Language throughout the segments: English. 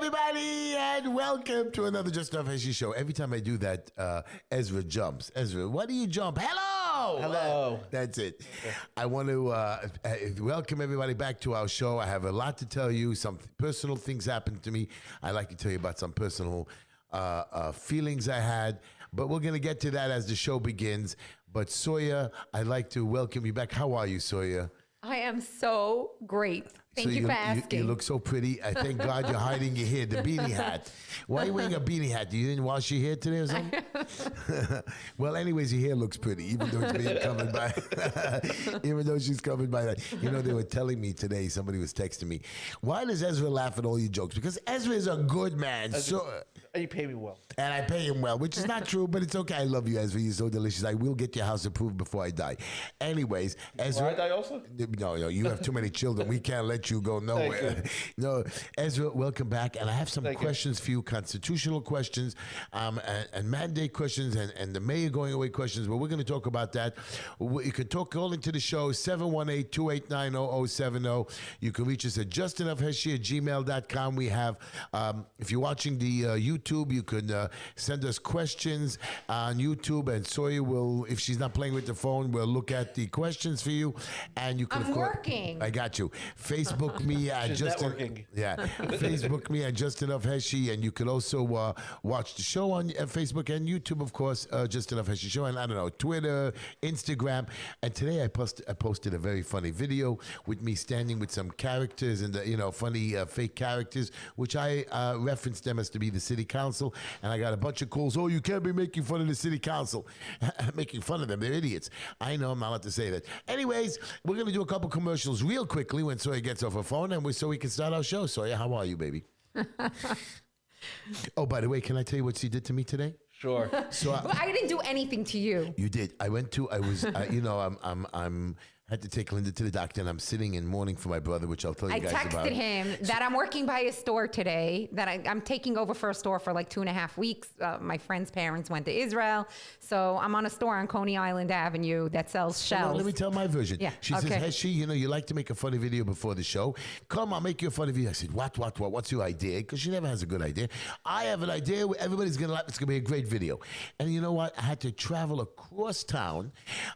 everybody, and welcome to another Just Enough Heshy show. Every time I do that, Ezra jumps. Ezra, why do you jump? Hello! Hello. That's it. I want to welcome everybody back to our show. I have a lot to tell you. Some personal things happened to me. I'd like to tell you about some personal feelings I had. But we're going to get to that as the show begins. But Sawyer, I'd like to welcome you back. How are you, Sawyer? I am so great. Thank you for asking. You look so pretty. I thank God you're hiding your hair, the beanie hat. Why are you wearing a beanie hat? You didn't wash your hair today or something? Well, anyways, your hair looks pretty, even though it's being covered by, even though she's covered by that. You know, they were telling me today, somebody was texting me, why does Ezra laugh at all your jokes? Because Ezra is a good man. And you pay me well. And I pay him well, which is not true, but it's okay. I love you, Ezra. You're so delicious. I will get your house approved before I die. Anyways, Ezra. Before I die also? No, you have too many children. We can't let you go nowhere. No, Ezra, welcome back. And I have some questions for you, constitutional questions, and mandate questions, and the mayor going away questions. But we're going to talk about that. You can call into the show, 718-289-0070. You can reach us at justinoughheshy@gmail.com. We have, if you're watching the YouTube, you can send us questions on YouTube, and Sawyer will, if she's not playing with the phone, we'll look at the questions for you. And you can, I'm working. I got you. Facebook me at Facebook me at Just Enough Heshy, and you can also watch the show on Facebook and YouTube, of course, Just Enough Heshy Show, and I don't know, Twitter, Instagram. And today I posted a very funny video with me standing with some characters and funny fake characters, which I referenced them as to be the city council, and I got a bunch of calls. Oh, you can't be making fun of the city council. Making fun of them, they're idiots. I know, I'm not allowed to say that. Anyways, we're going to do a couple commercials real quickly when Sawyer gets off her phone, and so we can start our show. Sawyer, how are you, baby? Oh, by the way, can I tell you what she did to me today? Sure. So I didn't do anything to you. You did. I had to take Linda to the doctor, and I'm sitting in mourning for my brother, which I'll tell you guys about. I texted him that I'm working by a store today, that I'm taking over for a store for like 2.5 weeks. My friend's parents went to Israel, so I'm on a store on Coney Island Avenue that sells shells. Let me tell my version. Yeah. She says, Heshy, you like to make a funny video before the show. Come, I'll make you a funny video. I said, what? What's your idea? Because she never has a good idea. I have an idea. Everybody's going to laugh. It's going to be a great video. And you know what? I had to travel across town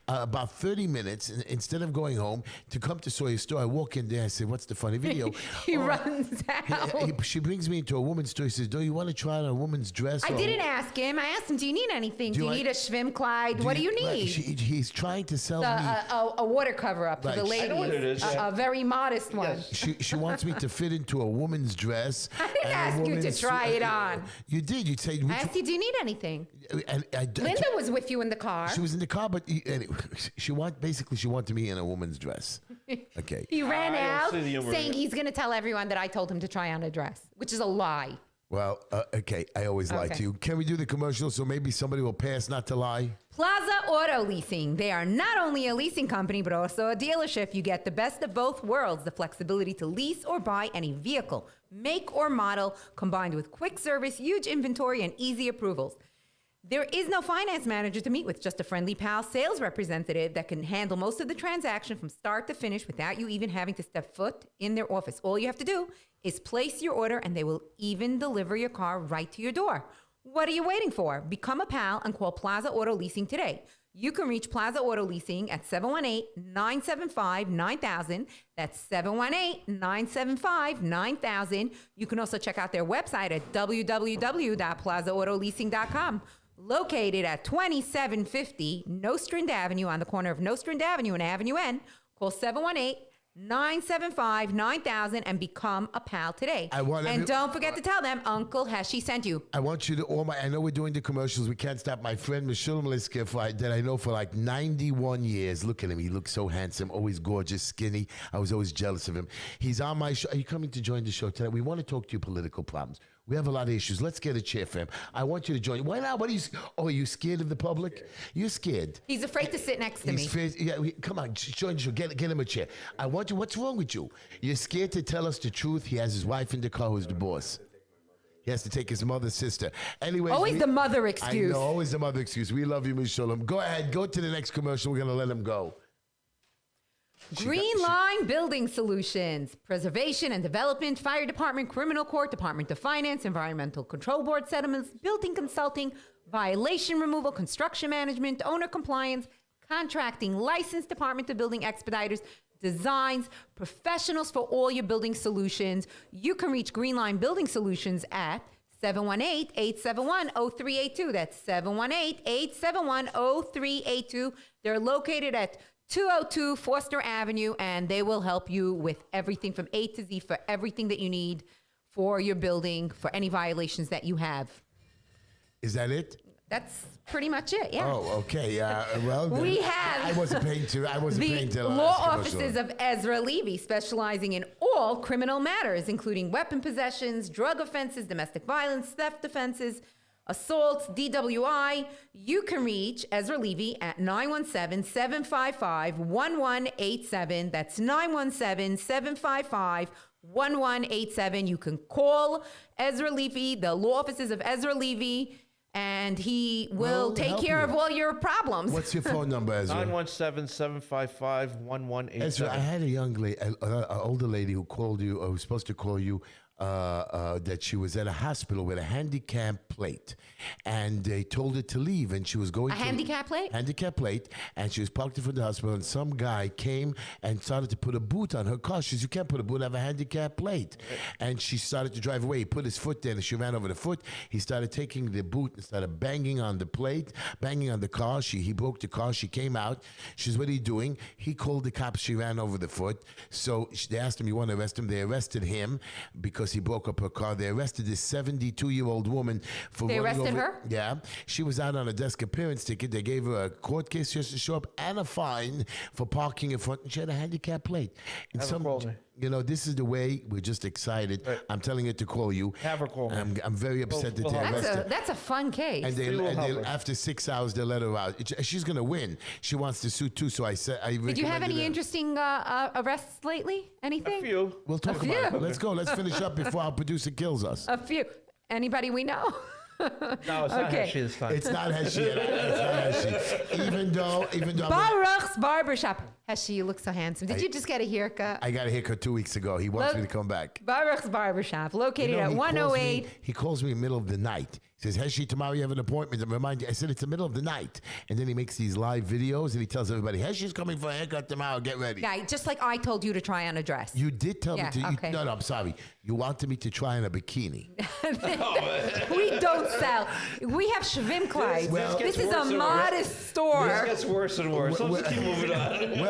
about 30 minutes instead of going home to come to Sawyer's store. I walk in there. I say, what's the funny video? He runs out. She brings me into a woman's store. She says, do you want to try on a woman's dress? I didn't ask him. I asked him, do you need anything? Do you need a Schwimmkleid? What do you need? He's trying to sell me a water cover-up for the ladies. I know what it is. A very modest one. Yes. She wants me to fit into a woman's dress. I didn't ask you to try it on. You did. You said. I asked you, do you need anything? Linda was with you in the car. She was in the car, but anyway, she wanted me in a woman's dress. Okay. He ran out saying he's going to tell everyone that I told him to try on a dress, which is a lie. Well, okay. I always lie to you. Can we do the commercial so maybe somebody will pass not to lie? Plaza Auto Leasing. They are not only a leasing company, but also a dealership. You get the best of both worlds, the flexibility to lease or buy any vehicle, make or model, combined with quick service, huge inventory, and easy approvals. There is no finance manager to meet with, just a friendly pal sales representative that can handle most of the transaction from start to finish without you even having to step foot in their office. All you have to do is place your order, and they will even deliver your car right to your door. What are you waiting for? Become a pal and call Plaza Auto Leasing today. You can reach Plaza Auto Leasing at 718-975-9000. That's 718-975-9000. You can also check out their website at www.plazaautoleasing.com. Located at 2750 Nostrand Avenue on the corner of Nostrand Avenue and Avenue N. Call 718-975-9000 and become a pal today. And don't forget to tell them Uncle Heshy sent you. I want you to I know we're doing the commercials. We can't stop. My friend Michelle Meliska, that I know for like 91 years. Look at him. He looks so handsome, always gorgeous, skinny. I was always jealous of him. He's on my show. Are you coming to join the show tonight? We want to talk to you political problems. We have a lot of issues. Let's get a chair for him. I want you to join. Why not? Are you scared of the public? You're scared. He's afraid to sit next to me. Come on, join the show. Get him a chair. I want you. What's wrong with you? You're scared to tell us the truth. He has his wife in the car who's the boss. He has to take his mother's sister. Anyway, always the mother excuse. I know, always the mother excuse. We love you, Miss Shalom. Go ahead. Go to the next commercial. We're going to let him go. Green Line Building Solutions, Preservation and Development, Fire Department, Criminal Court, Department of Finance, Environmental Control Board settlements, building consulting, violation removal, construction management, owner compliance, contracting, licensed Department of Building expediters, designs, professionals for all your building solutions. You can reach Green Line Building Solutions at 718-871-0382. That's 718-871-0382. They're located at 202 Foster Avenue, and they will help you with everything from A to Z for everything that you need for your building, for any violations that you have. Is that it? That's pretty much it, yeah. Oh, okay. Well, We have I wasn't paying to. the law offices of Ezra Levy, specializing in all criminal matters, including weapon possessions, drug offenses, domestic violence, theft offenses, assaults, DWI. You can reach Ezra Levy at 917-755-1187. That's 917-755-1187. You can call Ezra Levy, the law offices of Ezra Levy, and he will take care of all your problems. What's your phone number, Ezra? 917-755-1187. Ezra, I had a young lady, an older lady who called you, or who was supposed to call you, that she was at a hospital with a handicap plate, and they told her to leave, and she was going handicap plate? Handicap plate, and she was parked in front of the hospital, and some guy came and started to put a boot on her car. She said, "You can't put a boot, I have a handicap plate." And she started to drive away. He put his foot there, and she ran over the foot. He started taking the boot and started banging on the plate, banging on the car. He broke the car. She came out. She says, "What are you doing?" He called the cops. She ran over the foot. So they asked him, "You want to arrest him?" They arrested him because he broke up her car. They arrested this 72-year-old woman for They running arrested over. her? Yeah. She was out on a desk appearance ticket. They gave her a court case just to show up and a fine for parking in front. And she had a handicap plate. And Have her call me. you know, this is the way. We're just excited. Right. I'm telling her to call you. Have her call me. I'm very upset that they help. arrested her. That's a fun case. And We will help her. after 6 hours, they let her out. She's going to win. She wants to sue too. So I said, Did you have any interesting arrests lately? Anything? A few. We'll talk A about it. few. Let's go. Let's finish up before our producer kills us. A few. Anybody we know? No, it's not Okay. Heshy this time. It's not Heshy. It's not Heshy. Even though Baruch's Barbershop. Heshy, you look so handsome. Did you just get a haircut? I got a haircut 2 weeks ago. He wants me to come back. Baruch's Barbershop, located You know, at he calls 108. He calls me in the middle of the night. He says, "Heshy, tomorrow you have an appointment." And remind you, I said, "It's the middle of the night." And then he makes these live videos and he tells everybody, "Heshy's coming for a haircut tomorrow. Get ready." Yeah, just like I told you to try on a dress. You did tell me Yeah, to. okay. No, I'm sorry. You wanted me to try on a bikini. We don't sell. We have Schwimmkleids. Well- This is Worse a and worse. modest This store. gets worse and worse. Let's keep moving on.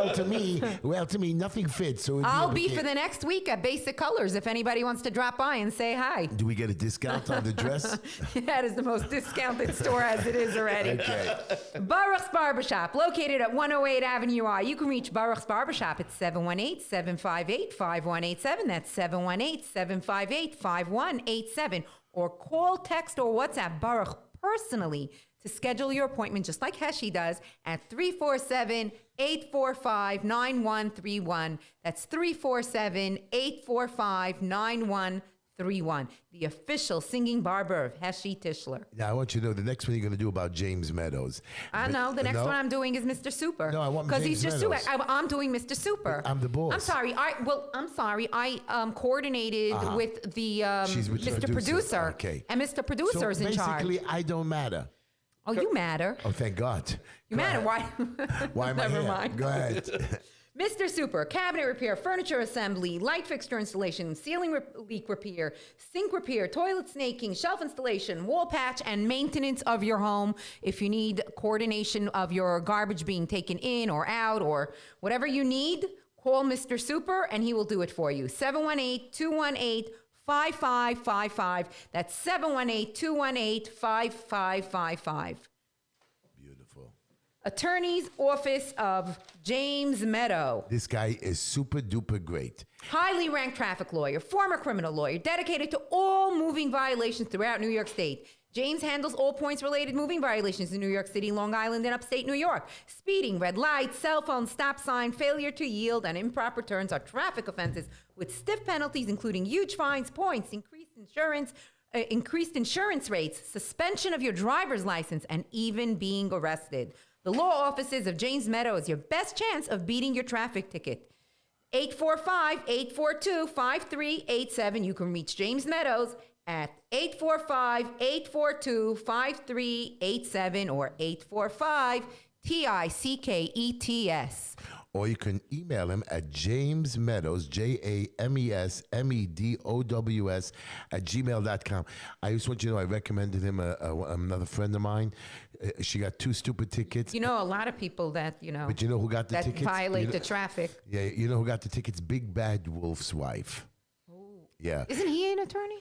Well, to me, nothing fits. So it'd I'll a be bikini. for the next week at Basic Colors if anybody wants to drop by and say hi. Do we get a discount on the dress? That is the most discounted store as it is already. Okay. Baruch's Barbershop, located at 108 Avenue I. You can reach Baruch's Barbershop at 718-758-5187. That's 718-758-5187. Or call, text, or WhatsApp Baruch personally to schedule your appointment, just like Heshy does, at 347-845-9131. That's 347-845-9131. The official singing barber of Heshy Tischler. Now, I want you to know the next one you're going to do about James Meadows. I know. The next No? one I'm doing is Mr. Super. No, I want because he's James just Meadows. I'm doing Mr. Super. I'm the boss. I'm sorry. I'm sorry. I coordinated with the She's with the Mr. producer. Producer. Okay. And Mr. Producer So is in charge. basically, I don't matter. Oh, you matter. Oh, thank God. You matter. Why? Why am I Never here? mind. Go ahead. Mr. Super, cabinet repair, furniture assembly, light fixture installation, ceiling leak repair, sink repair, toilet snaking, shelf installation, wall patch, and maintenance of your home. If you need coordination of your garbage being taken in or out or whatever you need, call Mr. Super and he will do it for you. 718-218-5555. That's 718-218-5555. Beautiful. Attorney's Office of James Meadow. This guy is super duper great. Highly ranked traffic lawyer, former criminal lawyer, dedicated to all moving violations throughout New York State. James handles all points-related moving violations in New York City, Long Island, and upstate New York. Speeding, red lights, cell phone, stop sign, failure to yield, and improper turns are traffic offenses with stiff penalties, including huge fines, points, increased insurance rates, suspension of your driver's license, and even being arrested. The law offices of James Meadow is your best chance of beating your traffic ticket. 845-842-5387. You can reach James Meadows at 845-842-5387 or 845-TICKETS. Or you can email him at James Meadows, JAMESMEDOWS @gmail.com. I just want you to know I recommended him another friend of mine. She got 2 stupid tickets. You know, a lot of people that, But you know who got the that tickets? violate the traffic. Yeah, you know who got the tickets? Big Bad Wolf's wife. Yeah. Isn't he an attorney?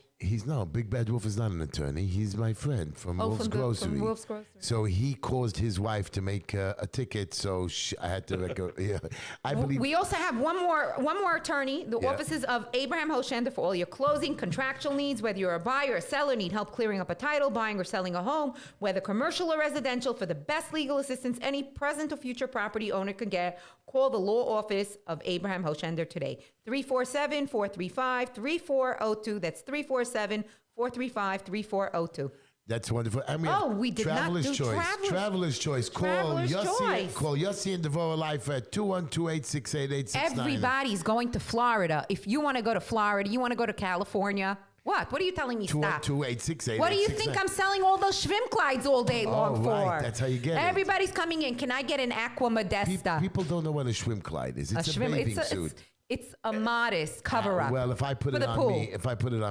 Big Bad Wolf is not an attorney. He's my friend from Wolf's Grocery. From Wolf's Grocery. So he caused his wife to make a ticket. So I had to. Yeah, I believe. We also have one more attorney. The offices of Abraham Hoshender for all your closing contractual needs. Whether you're a buyer or seller, need help clearing up a title, buying or selling a home, whether commercial or residential, for the best legal assistance any present or future property owner can get. Call the law office of Abraham Hoshender today. 347-435-3402. That's 347-435-3402. That's wonderful. I mean, we did not do Traveler's Choice. Call Yossi and Devora Life at 212-868-8699. Everybody's going to Florida. If you want to go to Florida, you want to go to California. What? What are you telling me? Stop. 212-868-8699. What do you think I'm selling all those Schwimmkleids all day long for? Right. That's how you get it. Everybody's coming in. Can I get an Aqua Modesta? People don't know what a Schwimmkleid is. It's a bathing suit. It's a modest cover-up. Well, if I put it on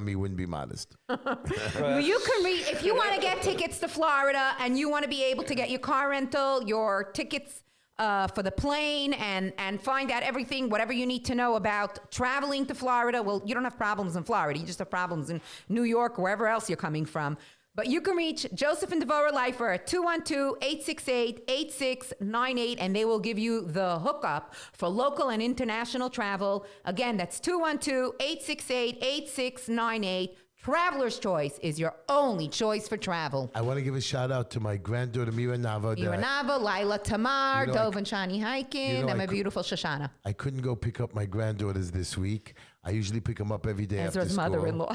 me, it wouldn't be modest. Well, you can if you want to get tickets to Florida and you want to be able to get your car rental, your tickets for the plane, and find out everything, whatever you need to know about traveling to Florida. Well, you don't have problems in Florida. You just have problems in New York or wherever else you're coming from. But you can reach Joseph and Devorah Lifer at 212-868-8698, and they will give you the hookup for local and international travel. Again, that's 212-868-8698. Traveler's Choice is your only choice for travel. I want to give a shout out to my granddaughter, Mira Nava. Lila Tamar, Dov and Shani Hiking, and my beautiful Shoshana. I couldn't go pick up my granddaughters this week. I usually pick them up every day after school. mother-in-law.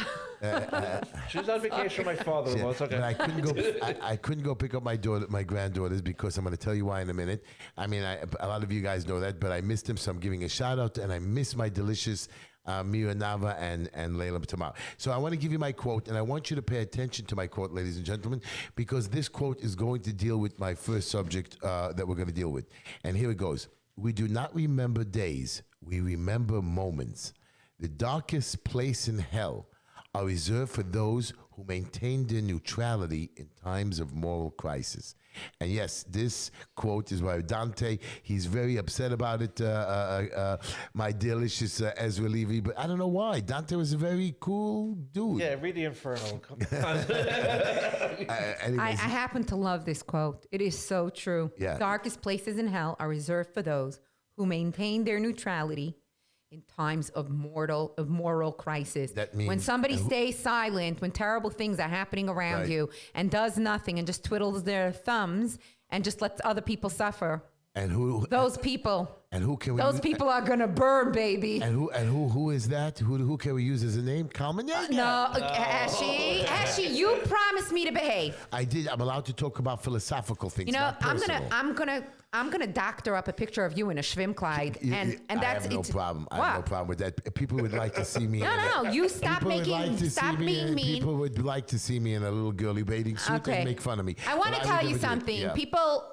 She's on vacation with my father-in-law. It's okay. But I couldn't go pick up my granddaughters because I'm going to tell you why in a minute. I mean, a lot of you guys know that, but I missed them, so I'm giving a shout out, and I miss my delicious Mira Nava and Leila Tamar. So I want to give you my quote, and I want you to pay attention to my quote, ladies and gentlemen, because this quote is going to deal with my first subject that we're going to deal with. And here it goes. We do not remember days, we remember moments. The darkest place in hell are reserved for those who maintain their neutrality in times of moral crisis. And yes, this quote is by Dante. He's very upset about it, my delicious Ezra Levy, but I don't know why. Dante was a very cool dude. Yeah, read the Inferno. Come on. I happen to love this quote. It is so true. Yeah. Darkest places in hell are reserved for those who maintain their neutrality in times of moral crisis. That means when somebody stays silent, when terrible things are happening around you, and does nothing and just twiddles their thumbs and just lets other people suffer. And those people. And who can we? Those people are gonna burn, baby. And who is that? Who can we use as a name? Kalmin Yeger. No, Ashley, you promised me to behave. I did. I'm allowed to talk about philosophical things. You know, not personal. I'm gonna doctor up a picture of you in a Schwimmkleid, and I have no problem. I have no problem with that. People would like to see me. No. You stop being mean. People would like to see me in a little girly bathing suit and make fun of me. I want to tell you something. Yeah.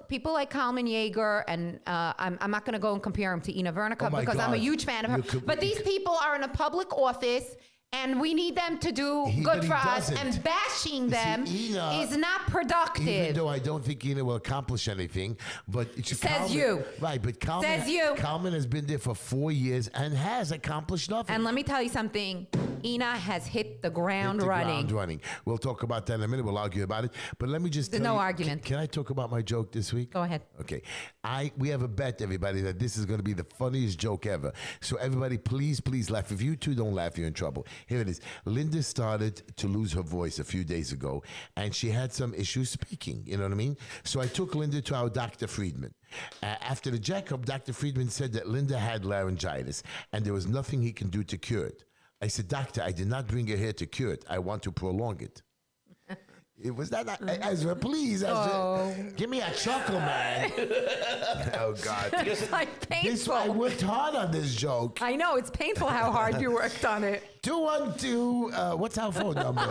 People like Kalmin Yeger, and I'm not going to go and compare him to Ina Vernica because I'm a huge fan of her. But these people are in a public office. And we need them to do good for us. And bashing them is not productive. Even though I don't think Ina will accomplish anything. But you. Right, but Kalmin has been there for 4 years and has accomplished nothing. And let me tell you something. Ina has hit the ground running. We'll talk about that in a minute. We'll argue about it. But let me just There's no argument. Can I talk about my joke this week? Go ahead. Okay. We have a bet, everybody, that this is going to be the funniest joke ever. So everybody, please laugh. If you two don't laugh, you're in trouble. Here it is. Linda started to lose her voice a few days ago, and she had some issues speaking. You know what I mean? So I took Linda to our Dr. Friedman. After the checkup, Dr. Friedman said that Linda had laryngitis, and there was nothing he can do to cure it. I said, Doctor, I did not bring her here to cure it. I want to prolong it. Was that not, Ezra? Please, Ezra, give me a chuckle, man. Oh God, It's like this I painful. worked hard on this joke. I know, it's painful how hard you worked on it. 212. What's our phone number?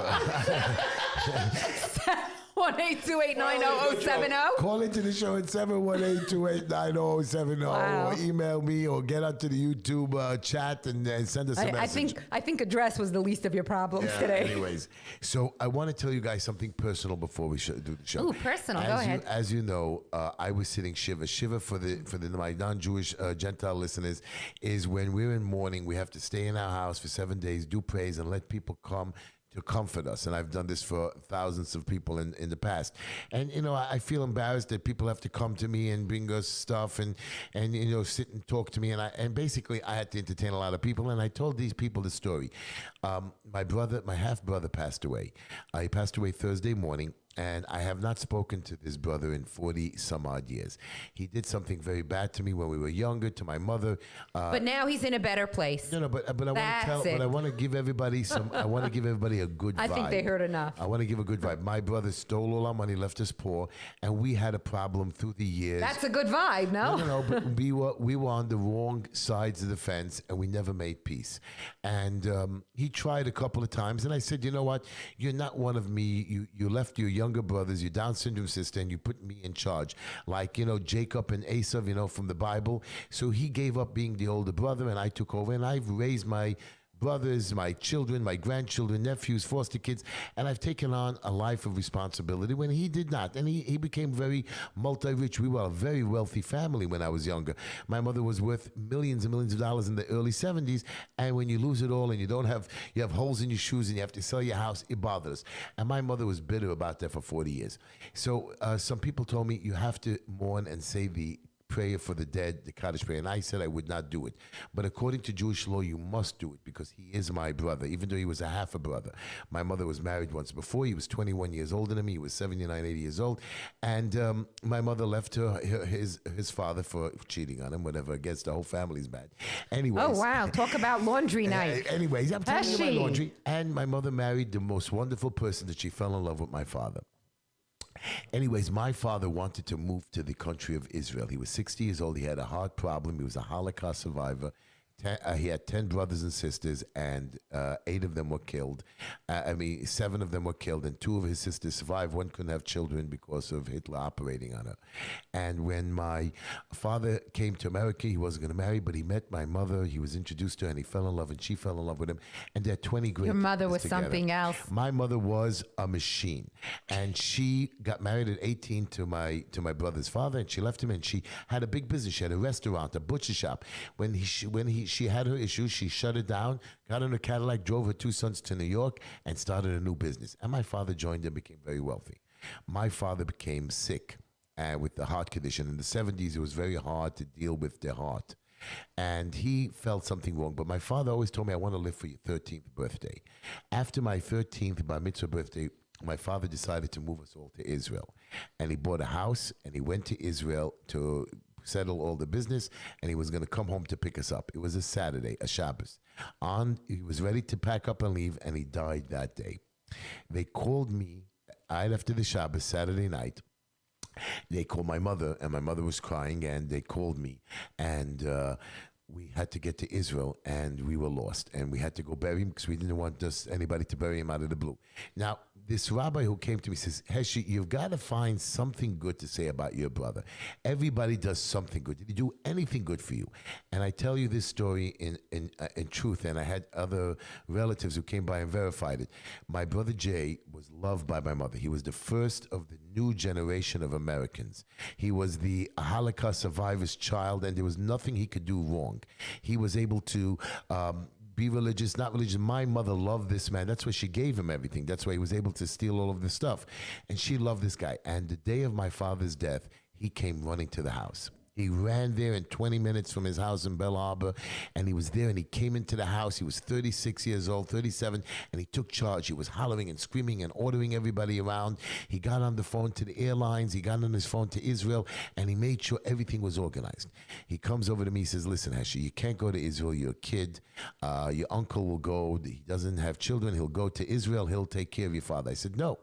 1-828-900-70. Call into the show at 718-289-0070 Wow. or email me or get onto the YouTube chat and send us a message. I think address was the least of your problems today. Anyways, so I want to tell you guys something personal before we do the show. Ooh, personal. Go ahead. As you know, I was sitting Shiva. Shiva for my non-Jewish Gentile listeners is when we're in mourning, we have to stay in our house for 7 days, do praise, and let people come to comfort us. And I've done this for thousands of people in the past. And, I feel embarrassed that people have to come to me and bring us stuff and sit and talk to me. And basically, I had to entertain a lot of people. And I told these people the story. My half-brother passed away. He passed away Thursday morning. And I have not spoken to this brother in 40 some odd years. He did something very bad to me when we were younger, to my mother. But now he's in a better place. No, but I want to give everybody I want to give everybody a good vibe. I think they heard enough. I want to give a good vibe. My brother stole all our money, left us poor, and we had a problem through the years. That's a good vibe, no? No, but we were on the wrong sides of the fence, and we never made peace. And he tried a couple of times, and I said, you know what? You're not one of me. You left your younger brothers, your Down syndrome sister, and you put me in charge. Like, Jacob and Esau, from the Bible. So he gave up being the older brother, and I took over, and I've raised my brothers, my children, my grandchildren, nephews, foster kids, and I've taken on a life of responsibility when he did not. And he became very multi-rich. We were a very wealthy family when I was younger. My mother was worth millions and millions of dollars in the early 70s, and when you lose it all and you have holes in your shoes and you have to sell your house, it bothers. And my mother was bitter about that for 40 years. So some people told me, you have to mourn and say the prayer for the dead, the Kaddish prayer, and I said I would not do it. But according to Jewish law, you must do it because he is my brother, even though he was a half a brother. My mother was married once before. He was 21 years older than me. He was 79, 80 years old. And my mother left his father for cheating on him, whatever. I guess the whole family's bad. Anyways. Oh, wow. Talk about laundry night. Anyways, I'm telling you my Heshy. laundry. And my mother married the most wonderful person that she fell in love with, my father. Anyways, my father wanted to move to the country of Israel. He was 60 years old. He had a heart problem. He was a Holocaust survivor. He had 10 brothers and sisters, and 8 of them were killed. 7 of them were killed, and 2 of his sisters survived. One couldn't have children because of Hitler operating on her. And when my father came to America, he wasn't going to marry, but he met my mother. He was introduced to her, and he fell in love, and she fell in love with him. And they're 20 great Your mother kids was together. something else. My mother was a machine, and she got married at 18 to my brother's father, and she left him, and she had a big business. She had a restaurant, a butcher shop. When she had her issues, she shut it down, got in a Cadillac, drove her 2 sons to New York, and started a new business. And my father joined and became very wealthy. My father became sick with the heart condition. In the 70s, it was very hard to deal with their heart. And he felt something wrong. But my father always told me, I want to live for your 13th birthday. After my 13th bar mitzvah birthday, my father decided to move us all to Israel. And he bought a house, and he went to Israel to settle all the business, and he was going to come home to pick us up. It was a Saturday, a Shabbos. He was ready to pack up and leave, and he died that day. They called me right after the Shabbos, Saturday night. They called my mother, and my mother was crying, and they called me, and we had to get to Israel, and we were lost, and we had to go bury him because we didn't want anybody to bury him out of the blue. Now, this rabbi who came to me says, Heshy, you've got to find something good to say about your brother. Everybody does something good. Did he do anything good for you? And I tell you this story in truth, and I had other relatives who came by and verified it. My brother Jay was loved by my mother. He was the first of the new generation of Americans. He was the Holocaust survivor's child, and there was nothing he could do wrong. He was able to be religious, not religious. My mother loved this man. That's why she gave him everything. That's why he was able to steal all of this stuff. And she loved this guy. And the day of my father's death, he came running to the house. He ran there in 20 minutes from his house in Belle Harbor, and he was there, and he came into the house. He was 36 years old, 37, and he took charge. He was hollering and screaming and ordering everybody around. He got on the phone to the airlines. He got on his phone to Israel, and he made sure everything was organized. He comes over to me, he says, listen, Heshy, you can't go to Israel. You're a kid. Your uncle will go. He doesn't have children. He'll go to Israel. He'll take care of your father. I said, no.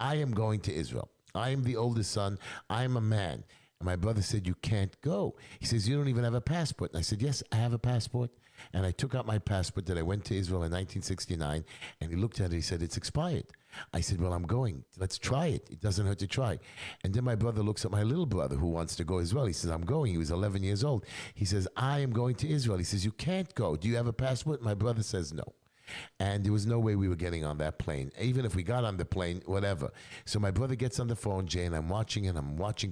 I am going to Israel. I am the oldest son. I am a man. And my brother said, you can't go. He says, you don't even have a passport. And I said, yes, I have a passport. And I took out my passport that I went to Israel in 1969. And he looked at it. He said, it's expired. I said, well, I'm going. Let's try it. It doesn't hurt to try. And then my brother looks at my little brother who wants to go as well. He says, I'm going. He was 11 years old. He says, I am going to Israel. He says, you can't go. Do you have a passport? My brother says, no. And there was no way we were getting on that plane. Even if we got on the plane, whatever. So my brother gets on the phone, Jay, and I'm watching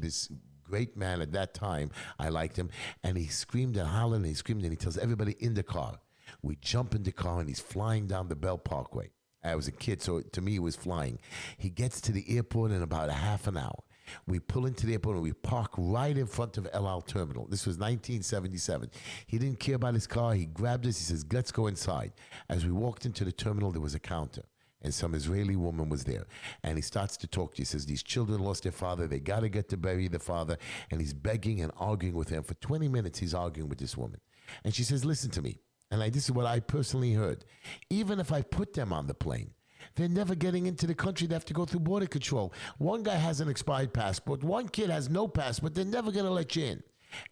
this great man at that time. I liked him. And he screamed and hollered and he screamed and he tells everybody in the car. We jump in the car and he's flying down the Bell Parkway. I was a kid, so to me, it was flying. He gets to the airport in about a half an hour. We pull into the airport and we park right in front of El Al Terminal. This was 1977. He didn't care about his car. He grabbed us. He says, let's go inside. As we walked into the terminal, there was a counter. And some Israeli woman was there. And he starts to talk to you. He says, these children lost their father. They got to get to bury the father. And he's begging and arguing with him. For 20 minutes, he's arguing with this woman. And she says, listen to me. And this is what I personally heard. Even if I put them on the plane, they're never getting into the country. They have to go through border control. One guy has an expired passport. One kid has no passport. They're never going to let you in.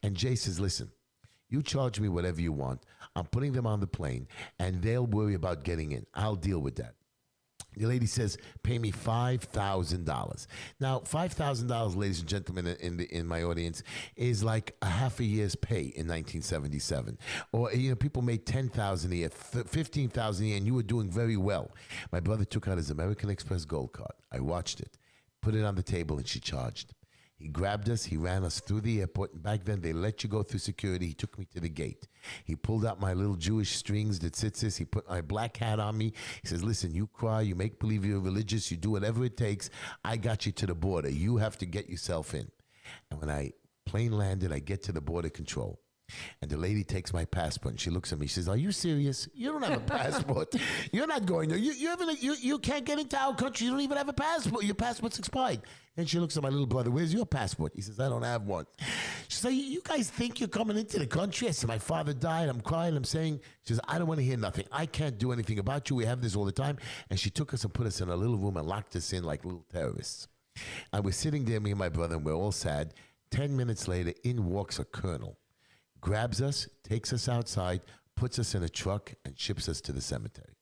And Jay says, listen, you charge me whatever you want. I'm putting them on the plane, and they'll worry about getting in. I'll deal with that. The lady says, pay me $5,000. Now, $5,000, ladies and gentlemen, in my audience, is like a half a year's pay in 1977. Or, people made $10,000 a year, $15,000 a year, and you were doing very well. My brother took out his American Express Gold Card. I watched it, put it on the table, and she charged. He grabbed us. He ran us through the airport. And back then, they let you go through security. He took me to the gate. He pulled out my little Jewish strings, the tzitzis. He put my black hat on me. He says, listen, you cry. You make believe you're religious. You do whatever it takes. I got you to the border. You have to get yourself in. And when plane landed, I get to the border control. And the lady takes my passport and she looks at me. She says, are you serious? You don't have a passport. You're not going there. You can't get into our country. You don't even have a passport. Your passport's expired. And she looks at my little brother. Where's your passport? He says, I don't have one. She says, you guys think you're coming into the country? I said, my father died. I'm crying. I'm saying, she says, I don't want to hear nothing. I can't do anything about you. We have this all the time. And she took us and put us in a little room and locked us in like little terrorists. And we're sitting there, me and my brother, and we're all sad. 10 minutes later, in walks a colonel. Grabs us, takes us outside, puts us in a truck, and ships us to the cemetery.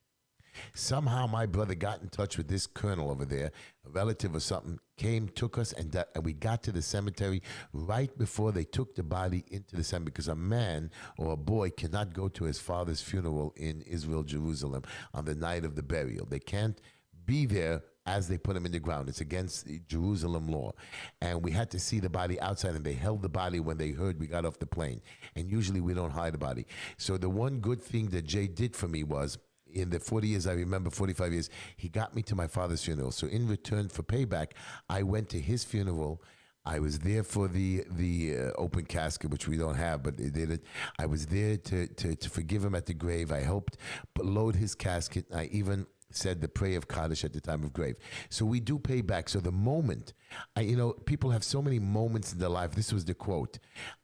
Somehow my brother got in touch with this colonel over there, a relative or something, came, took us, and we got to the cemetery right before they took the body into the cemetery, because a man or a boy cannot go to his father's funeral in Israel, Jerusalem, on the night of the burial. They can't be there as they put him in the ground. It's against Jerusalem law. And we had to see the body outside, and they held the body when they heard we got off the plane. And usually we don't hide the body. So the one good thing that Jay did for me was, in the 40 years I remember, 45 years, he got me to my father's funeral. So in return for payback, I went to his funeral. I was there for the open casket, which we don't have, but they did it. I was there to forgive him at the grave. I helped load his casket. I even said the prayer of Kaddish at the time of grave. So we do pay back. So the moment, people have so many moments in their life. This was the quote.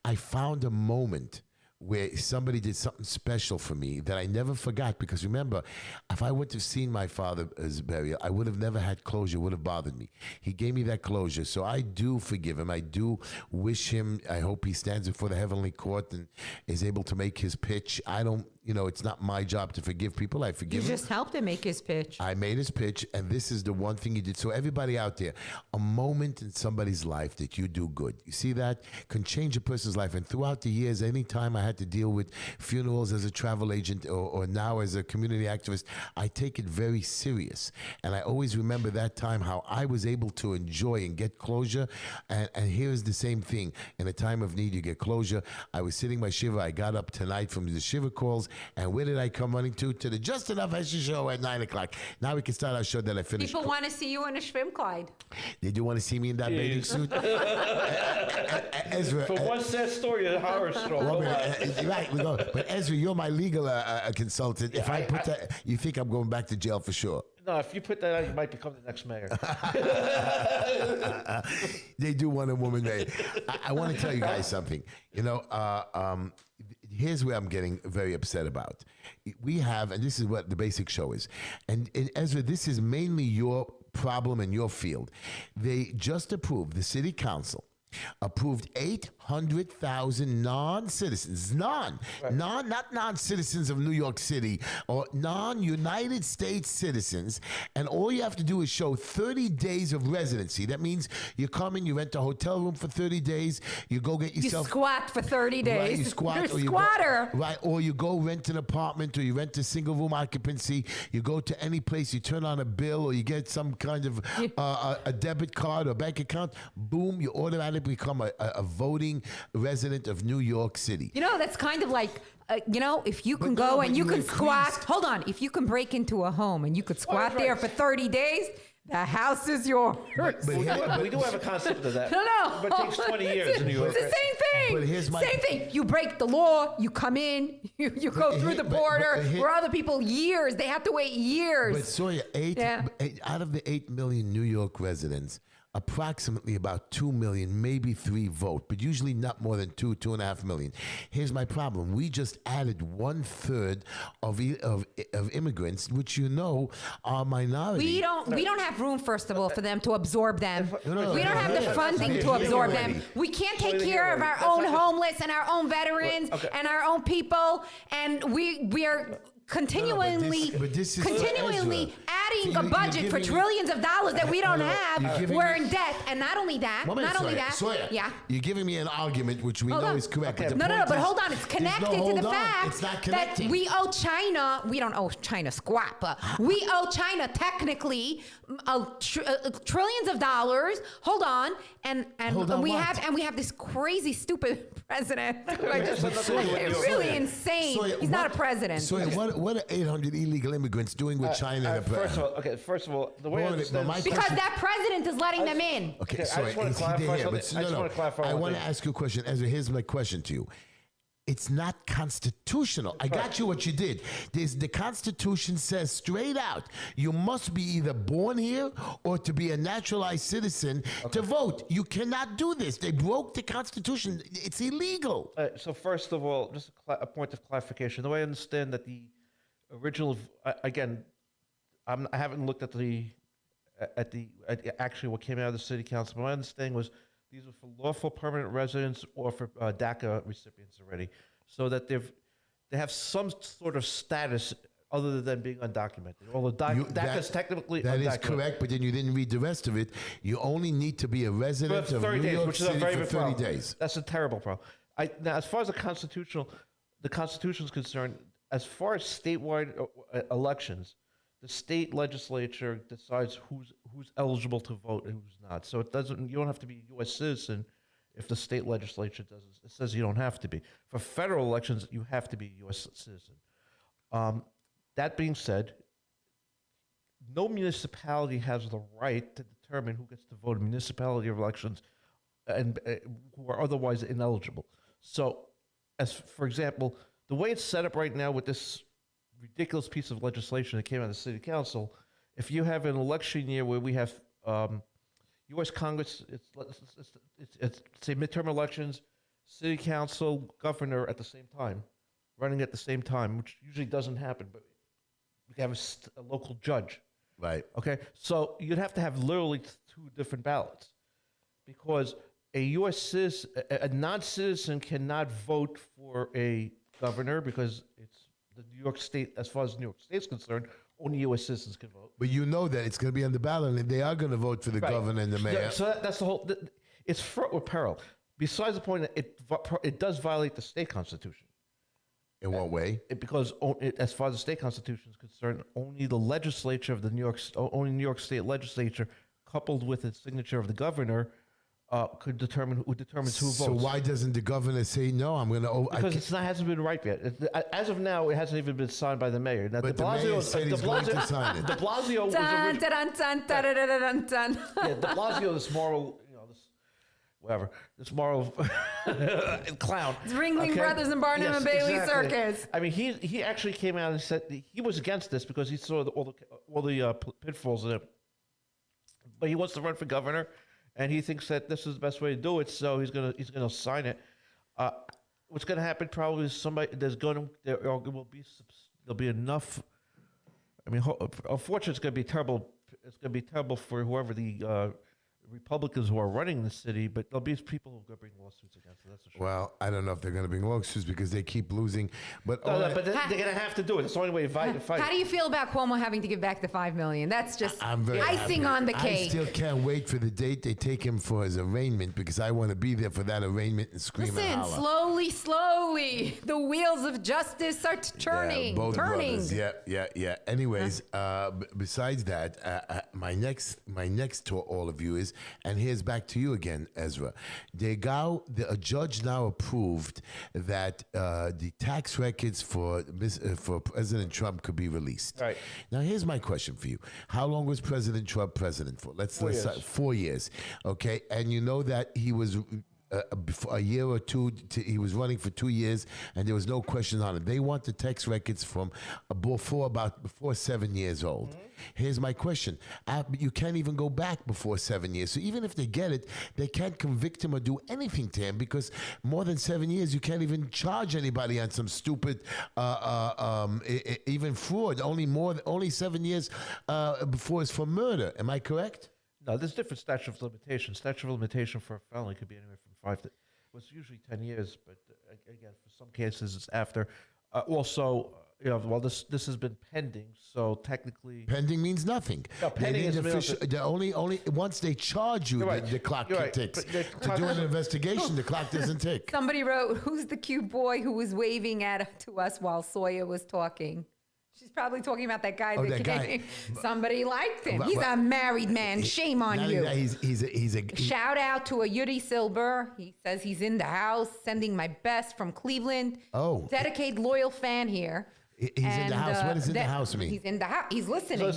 I found a moment where somebody did something special for me that I never forgot, because remember, if I would have seen my father's burial, I would have never had closure. It would have bothered me. He gave me that closure. So I do forgive him. I do wish him, I hope he stands before the heavenly court and is able to make his pitch. I don't, it's not my job to forgive people. I forgive him. You just helped him make his pitch. I made his pitch, and this is the one thing you did. So everybody out there, a moment in somebody's life that you do good. You see that? Can change a person's life. And throughout the years, anytime I had to deal with funerals as a travel agent or now as a community activist, I take it very serious. And I always remember that time, how I was able to enjoy and get closure. And here's the same thing. In a time of need, you get closure. I was sitting my shiva. I got up tonight from the shiva calls. And where did I come running to? To the Just Enough Heshy show at 9 o'clock. Now we can start our show that I finished. People want to see you in a Schwimmkleid. They do want to see me in that bathing suit. Ezra, for one sad story, a horror story. Right, we go. But Ezra, you're my legal consultant. If I put that, you think I'm going back to jail for sure? No, if you put that out, you might become the next mayor. They do want a woman mayor. I want to tell you guys something. Here's where I'm getting very upset about. We have, and this is what the basic show is, and Ezra, this is mainly your problem in your field. They just approved, the city council approved 800,000 non-citizens, not non-citizens of New York City or non-United States citizens, and all you have to do is show 30 days of residency. That means you come in, you rent a hotel room for 30 days, you go get yourself... You squat for 30 days. Right, you squat. You're a or you squatter. or you go rent an apartment, or you rent a single room occupancy, you go to any place, you turn on a bill, or you get some kind of a debit card or bank account, boom, you automatically become a voting resident of New York City. You know, that's kind of like, if you can go and you can squat. Hold on. If you can break into a home and you could squat there for 30 days, the house is yours. But we do have a concept of that. No. But it takes 20 years in New York. It's the same thing. But here's same thing. You break the law, you come in, you go through the border, where other people years. They have to wait years. But Sawyer, out of the 8 million New York residents, approximately about 2 million, maybe 3 vote, but usually not more than 2.5 million. Here's my problem. We just added 1/3 of immigrants, which are minority. We don't have room, first of all, for them to absorb them. No, we don't have the funding to absorb them. We can't take care of our own homeless and our own veterans and our own people, and we are continually adding a budget for trillions of dollars that we don't have. We're in debt, and not only that, Sawyer, you're giving me an argument which we know is correct. Okay. But hold on. It's connected to the fact that we owe China. We don't owe China squat, but we owe China technically trillions of dollars. Hold on, and we have this crazy stupid president. Really insane. He's not a president. Sawyer, what are 800 illegal immigrants doing with China? First of all, the way I understand because that president is letting them in. Okay, I sorry. just want to clarify something. I want to ask you a question. Ezra, here's my question to you. It's not constitutional. I got you what you did. The Constitution says straight out, you must be either born here or to be a naturalized citizen to vote. You cannot do this. They broke the Constitution. It's illegal. So first of all, just a point of clarification. The way I understand that the original, again, I haven't looked at actually what came out of the city council, but my understanding was these are for lawful permanent residents or for DACA recipients already, so that they have some sort of status other than being undocumented. Although DACA is technically that undocumented. is correct, but then you didn't read the rest of it. You only need to be a resident of New York City for 30 days. That's a terrible problem. Now, as far as the Constitution is concerned, as far as statewide elections, the state legislature decides who's eligible to vote and who's not. So you don't have to be a U.S. citizen if the state legislature doesn't. It says you don't have to be. For federal elections, you have to be a U.S. citizen. That being said, no municipality has the right to determine who gets to vote in municipality elections and who are otherwise ineligible. So, for example, the way it's set up right now with this ridiculous piece of legislation that came out of the city council, if you have an election year where we have U.S. Congress, it's say midterm elections, city council, governor at the same time, running at the same time, which usually doesn't happen, but we have a local judge. Right. Okay, so you'd have to have literally 2 different ballots, because a U.S. citizen, a non-citizen cannot vote for a governor because it's the New York State, as far as New York State's concerned, only U.S. citizens can vote. But you know that it's going to be on the ballot, and they are going to vote for the governor and the mayor. Yeah, so that's the whole. It's fraught with peril. Besides the point that it does violate the state constitution. In what way? Because as far as the state constitution is concerned, only the legislature of the New York State legislature, coupled with the signature of the governor, could determine who votes. So why doesn't the governor say no? I'm going to because it hasn't been ripe yet. As of now, it hasn't even been signed by the mayor. Now, but the mayor said he's going to sign it. De Blasio was De Blasio, this moral, this moral clown. It's Ringling Brothers and Barnum and Bailey Circus. I mean, he actually came out and said he was against this because he saw all the pitfalls in it. But he wants to run for governor. And he thinks that this is the best way to do it, so he's gonna sign it. What's gonna happen probably is there'll be enough. I mean, unfortunately, it's gonna be a terrible it's going to be terrible for whoever the Republicans who are running the city, but there'll be people who are going to bring lawsuits against it. That's for sure. Well, I don't know if they're going to bring lawsuits because they keep losing. But But they're going to have to do it. It's the only way to fight. How do you feel about Cuomo having to give back the $5 million? That's just I'm very icing happy. on the I cake. still can't wait for the date they take him for his arraignment because I want to be there for that arraignment and scream and Listen, holler. slowly, the wheels of justice are turning. Yeah, both turning. brothers. Yeah. Anyways, besides that, my next to all of you is, and here's back to you again, Ezra. A judge now approved that the tax records for President Trump could be released. Right. Now, here's my question for you: how long was President Trump president for? 4 years. Okay, and you know that he was. A year or two, he was running for 2 years, and there was no question on it. They want the tax records from before 7 years old. Mm-hmm. Here's my question: you can't even go back before 7 years. So even if they get it, they can't convict him or do anything to him because more than 7 years, you can't even charge anybody on some stupid, even fraud. Only 7 years before is for murder. Am I correct? No, there's different statute of limitations. Statute of limitation for a felony could be anywhere from 5 to, it's usually 10 years, but again, for some cases it's after. This has been pending, so technically pending means nothing. No, pending is only once they charge you, right. the clock ticks. To do an investigation, the clock doesn't tick. Somebody wrote, "Who's the cute boy who was waving to us while Sawyer was talking?" She's probably talking about that guy. Somebody liked him. He's a married man. Shame on you. He's a shout out to a Yuri Silber. He says he's in the house, sending my best from Cleveland. Oh, dedicated loyal fan here. He's in the house. What does in the house mean? He's in the house. He's listening.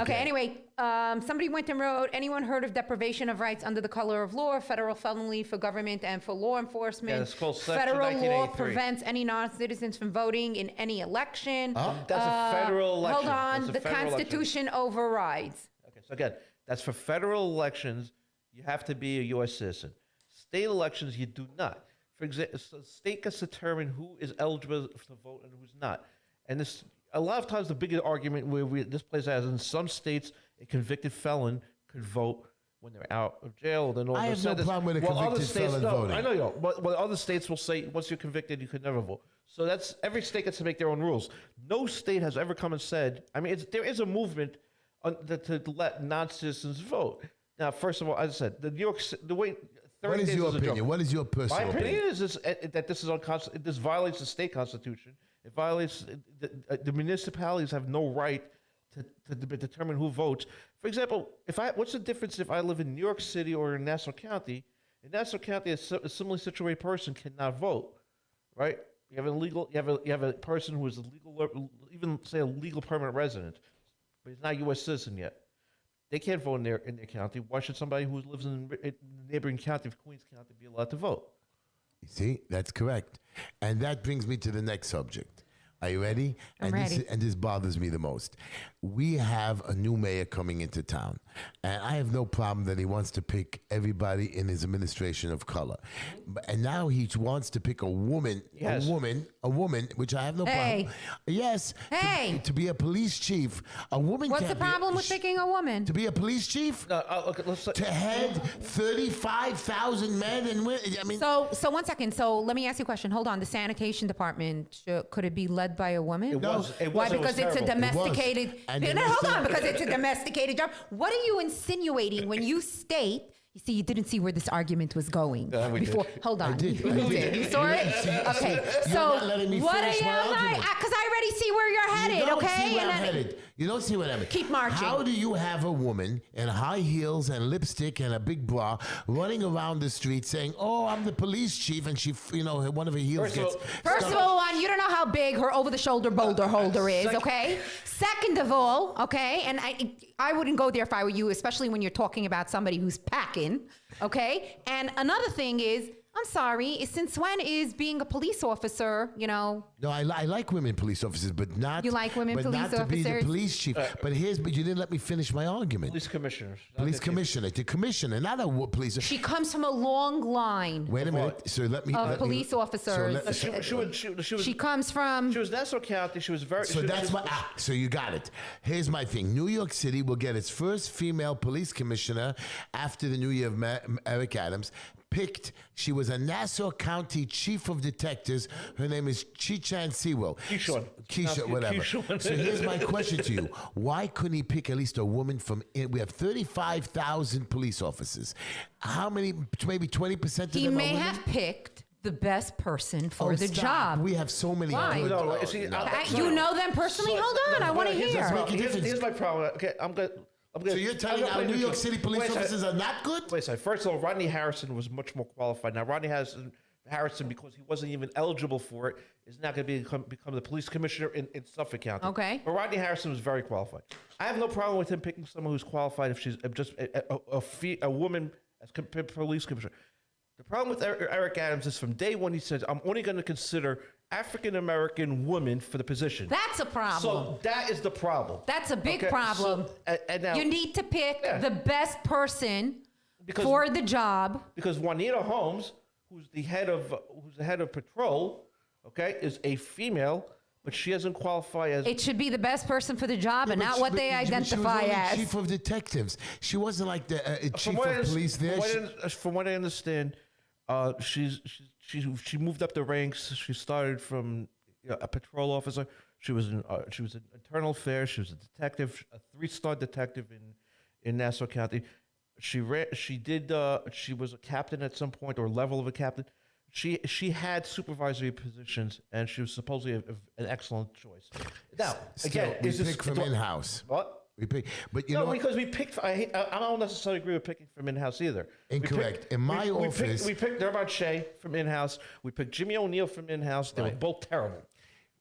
Okay. Anyway, somebody went and wrote, anyone heard of deprivation of rights under the color of law, federal felony for government and for law enforcement? Yeah, it's called Section federal law 1983. Prevents any non-citizens from voting in any election. That's a federal election. Hold on. The Constitution overrides. Okay, so again, that's for federal elections. You have to be a U.S. citizen. State elections, you do not. For example, the state gets to determine who is eligible to vote and who's not. And this, a lot of times, the biggest argument this plays out is in some states, a convicted felon could vote when they're out of jail. I have no problem with a convicted felon voting. I know you don't. But other states will say, once you're convicted, you could never vote. So that's every state gets to make their own rules. No state has ever come and said, I mean, there is a movement to let non-citizens vote. Now, first of all, as I said, the way. What is your opinion? What is your personal opinion? My opinion is that this violates the state constitution. It violates the municipalities have no right to determine who votes. For example, what's the difference if I live in New York City or in Nassau County? In Nassau County, a similarly situated person cannot vote, right? You have a person who is a legal, even say a legal permanent resident, but he's not a U.S. citizen yet. They can't vote in their county. Why should somebody who lives in the neighboring county of Queens County be allowed to vote? You see, that's correct. And that brings me to the next subject. Are you ready? I'm ready. This bothers me the most. We have a new mayor coming into town, and I have no problem that he wants to pick everybody in his administration of color. And now he wants to pick a woman, yes. a woman, which I have no problem. Yes. Hey. To be a police chief, a woman. What's the problem with picking a woman? To be a police chief? To head 35,000 men and women. I mean. So 1 second. So let me ask you a question. Hold on. The sanitation department, could it be led by a woman? It was. Why? Because it's a domesticated. Hold on, because it's a domesticated job. What are you insinuating when you state? You see, you didn't see where this argument was going before. Hold on. I did. You saw it? Okay. So what are you? Because I already see where you're headed. You don't okay. See where I'm headed. You don't see what I'm headed. Keep marching. How do you have a woman in high heels and lipstick and a big bra running around the street saying, "Oh, I'm the police chief," and she, one of her heels gets. First of all, you don't know how big her over-the-shoulder boulder holder is. Okay. Second of all, okay, and I wouldn't go there if I were you, especially when you're talking about somebody who's packing. Okay. And another thing is, I'm sorry. Since when is being a police officer, No, I like women police officers, but not. You like women but police not to be the officers? police chief. But you didn't let me finish my argument. Police commissioners. Police commissioner, the commissioner, not a police. she comes from a long line Wait a minute. So let me. of let me- police officers. She comes from. She was Nassau County. She was very. So she, that's she, my. So you got it. Here's my thing. New York City will get its first female police commissioner after the new year of Eric Adams. She was a Nassau County chief of detectives. Her name is Chichan Sewell. Keisha, whatever. So here's my question to you. Why couldn't he pick at least a woman from, we have 35,000 police officers. How many, maybe 20% of He them are may women? have picked the best person for the Stop. job. We have so many. Why? good- No, see, You know them personally? Hold on, I want to hear. Here's my problem. Okay, I'm good. So you're telling me our New York City police officers are not good? Wait a second. First of all, Rodney Harrison was much more qualified. Now, Rodney Harrison, because he wasn't even eligible for it, is now going to become the police commissioner in Suffolk County. Okay. But Rodney Harrison was very qualified. I have no problem with him picking someone who's qualified if she's just a woman as police commissioner. The problem with Eric Adams is from day one he says, I'm only going to consider African-American women for the position. That's a problem. So that is the problem. That's a big Okay, problem. so, and now, You need to pick Yeah. the best person Because- for the job. because Juanita Holmes, who's the head of patrol, okay, is a female, but she doesn't qualify as. It should be the best person for the job and But not she- what but they she was identify only as. chief of detectives. She wasn't like the chief From what I of police there. From what I understand, she moved up the ranks. She started from a patrol officer. She was an internal affairs. She was a detective, a 3-star detective in Nassau County. She was a captain at some point or level of a captain. She had supervisory positions, and she was supposedly an excellent choice. Now, again, we pick from in-house. What? We pick, but you know what? because we picked. I don't necessarily agree with picking from in-house either. Incorrect. In my office- we picked Dermot Shea from in-house. We picked Jimmy O'Neill from in-house. They were both terrible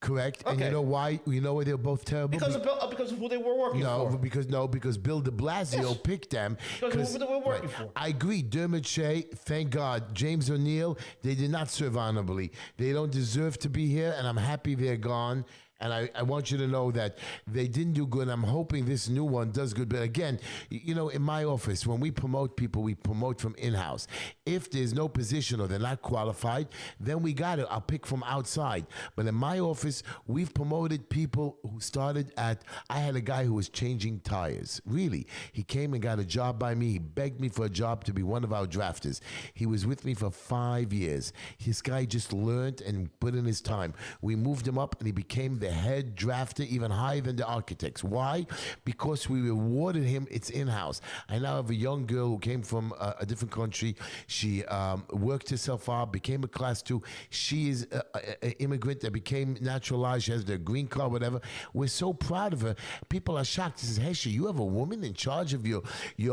Correct. And you Okay. know why? You know why they're both terrible? because of who they were working for. Because Bill de Blasio Yes. picked them. Because who they were working for. I agree. Dermot Shea, thank God. James O'Neill, they did not serve honorably. They don't deserve to be here, and I'm happy they're gone. And I want you to know that they didn't do good. I'm hoping this new one does good. But again, in my office, when we promote people, we promote from in-house. If there's no position or they're not qualified, then we got it. I'll pick from outside. But in my office, we've promoted people who started I had a guy who was changing tires. Really. He came and got a job by me. He begged me for a job to be one of our drafters. He was with me for 5 years. This guy just learned and put in his time. We moved him up and he became the head drafter, even higher than the architects. Why? Because we rewarded him. It's in-house. I now have a young girl who came from a different country. She worked herself up, became a class 2. She is an immigrant that became naturalized. She has their green card, whatever. We're so proud of her. People are shocked. She says, Heshy, you have a woman in charge of your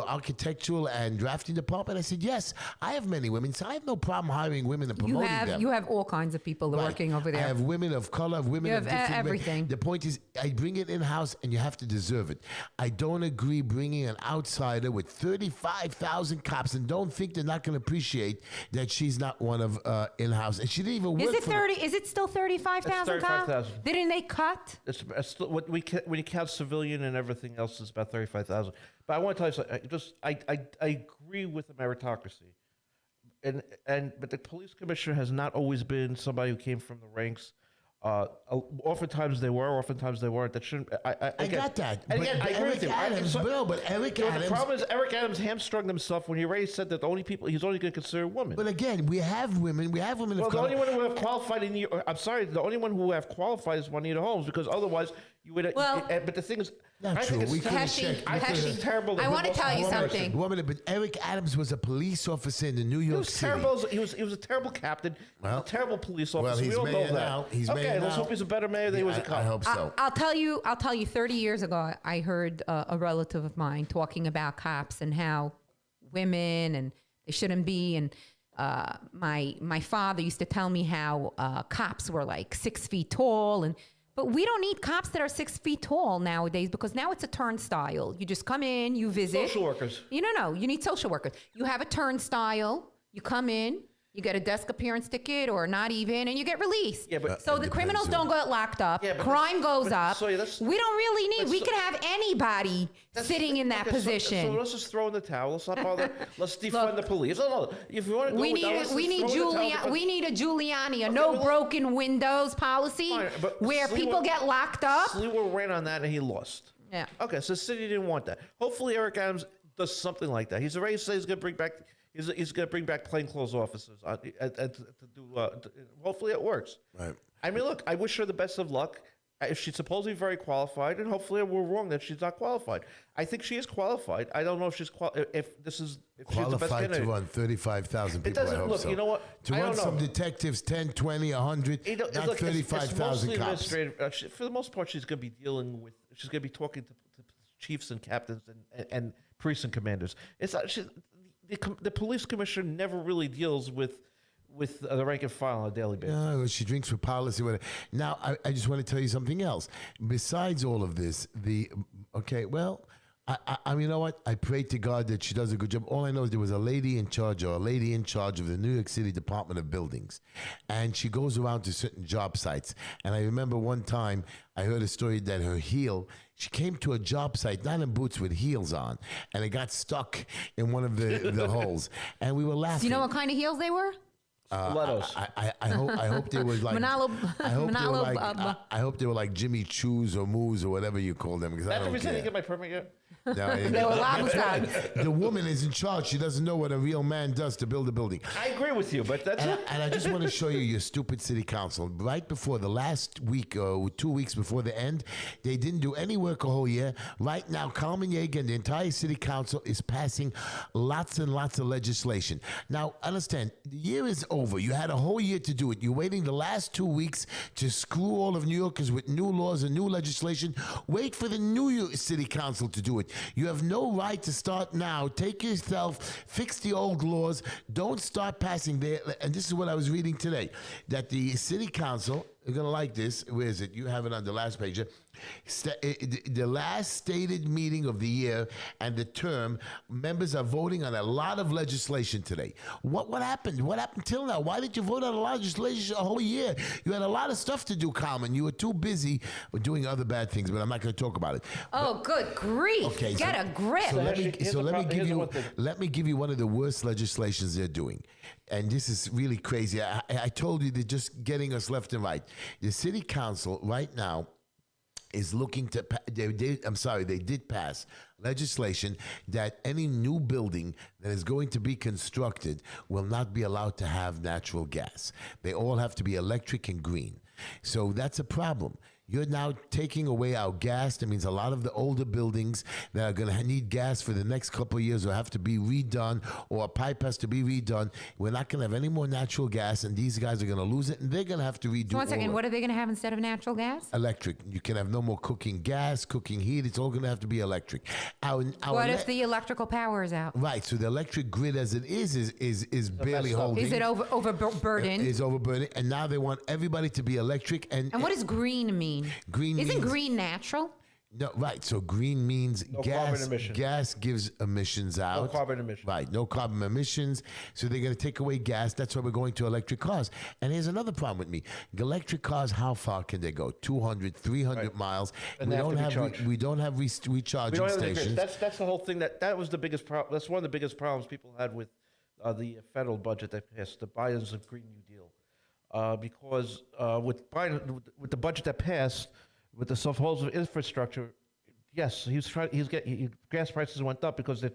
architectural and drafting department? I said, yes, I have many women. So I have no problem hiring women and promoting them. You have all kinds of people Right. working over there. I have women of color, women You of have different everything. The point is, I bring it in-house, and you have to deserve it. I don't agree bringing an outsider with 35,000 cops, and don't think they're not going to appreciate that she's not one of in-house. And she didn't even work Is it for 30? Is it still 35,000? It's 35,000. Didn't they cut? It's still, when you count civilian and everything else, it's about 35,000. But I want to tell you something. I agree with the meritocracy, but the police commissioner has not always been somebody who came from the ranks. Oftentimes they were, oftentimes they weren't. That shouldn't. I got that. And But again, I agree Eric with you. Adams, but Eric Adams. The problem is Eric Adams hamstrung himself when he already said that the only people he's only going to consider women. But again, we have women. We have women Well, of the color. only one who have qualified I'm sorry, the only one who have qualified is Juanita Holmes, because otherwise you would. Well- but the thing is, Not I true. think it's We could've Heshy, checked. I think Heshy, it's terrible. that I we want to lost tell you one person. something. Woman, but Eric Adams was a police officer in the New He York was City. terrible. He was a terrible captain. Well- a terrible police well, officer. he's we all know mayor that. now. He's okay, mayor let's now. hope he's a better mayor than he was a cop. I hope so. I'll tell you 30 years ago, I heard a relative of mine talking about cops and how women and they shouldn't be. And my father used to tell me how cops were like 6 feet tall. But we don't need cops that are 6 feet tall nowadays, because now it's a turnstile. You just come in, you visit. Social workers. No. You need social workers. You have a turnstile. You come in. You get a desk appearance ticket or not even, and you get released. Yeah, but- so the criminals don't get locked up. Yeah, but crime goes up. so, yeah, that's- we don't really need. but We so- could have anybody sitting in that Okay, position. So let's just throw in the towel. Let's not bother. Let's defund the police. No. If you want to go we with that, need let's we just need throw in the towel. We need a Giuliani, a Okay, no well, broken windows policy Fine, but where people get locked up. Sliwa ran on that and he lost. Yeah. Okay, so the city didn't want that. Hopefully, Eric Adams does something like that. He's already said he's going to bring back. He's going to bring back plainclothes officers. Hopefully, it works. Right. I mean, look, I wish her the best of luck. If she's supposedly very qualified, and hopefully we're wrong that she's not qualified. I think she is qualified. I don't know if she's if she's the best Qualified to candidate. run 35,000 people. doesn't- I hope look, so. you know what? To I run don't some know. detectives, 10, 20, 100, Look, not it's 35,000 mostly cops. administrative. For the most part, she's going to be dealing with. She's going to be talking to chiefs and captains and precinct commanders. It's not, the police commissioner never really deals with the rank and file on a daily basis. No, she drinks for policy. Whatever. Now, I just want to tell you something else. Besides all of this, you know what? I pray to God that she does a good job. All I know is there was a lady in charge of the New York City Department of Buildings. And she goes around to certain job sites. And I remember one time I heard a story that she came to a job site, not in boots with heels on, and it got stuck in one of the holes. And we were laughing. Do you know what kind of heels they were? Stilettos. I hope they were like I hope they were like Jimmy Choo's or Moos or whatever you call them, because I That don't reason you care. get my permit yet? No, I didn't They get were that. lobster. The woman is in charge. She doesn't know what a real man does to build a building. I agree with you, but that's it. And I just want to show you your stupid city council. Right before the last week, 2 weeks before the end, they didn't do any work a whole year. Right now, Kalmin Yeger and the entire city council is passing lots and lots of legislation. Now, understand, the year is over. You had a whole year to do it. You're waiting the last 2 weeks to screw all of New Yorkers with new laws and new legislation. Wait for the new city council to do it. You have no right to start now. Take yourself, fix the old laws. Don't start passing there. And this is what I was reading today, that the city council, you're going to like this. Where is it? You have it on the last page. The last stated meeting of the year and the term, members are voting on a lot of legislation today. What happened? What happened till now? Why did you vote on a lot of legislation a whole year? You had a lot of stuff to do, Kalmin. You were too busy with doing other bad things, but I'm not going to talk about it. Oh, good grief! Okay, Get a grip. So let me Here's the one thing. let me give you one of the worst legislations they're doing, and this is really crazy. I told you they're just getting us left and right. The city council right now is looking to. They did pass legislation that any new building that is going to be constructed will not be allowed to have natural gas. They all have to be electric and green. So that's a problem. You're now taking away our gas. That means a lot of the older buildings that are going to need gas for the next couple of years will have to be redone, or a pipe has to be redone. We're not going to have any more natural gas, and these guys are going to lose it, and they're going to have to redo So one second, all what are they going to have instead of natural gas? electric. You can have no more cooking gas, cooking heat. It's all going to have to be electric. What if the electrical power is out? Right, so the electric grid as it is barely holding. Is it overburdened? Is overburdened, and now they want everybody to be electric. And And what does green mean? Green Isn't means- green natural? No, right. So green means No gas. carbon emission. Gas gives emissions out. No carbon emissions. Right. No carbon emissions. So they're going to take away gas. That's why we're going to electric cars. And here's another problem with me. Electric cars, how far can they go? 200, 300 miles. And they have to be charged. We don't have recharging We don't have the grids. stations. That's the whole thing. That was the biggest problem. That's one of the biggest problems people had with the federal budget that passed, the Biden's Green New Deal, because with Biden, with the budget that passed, with the supposed infrastructure, yes, gas prices went up because they're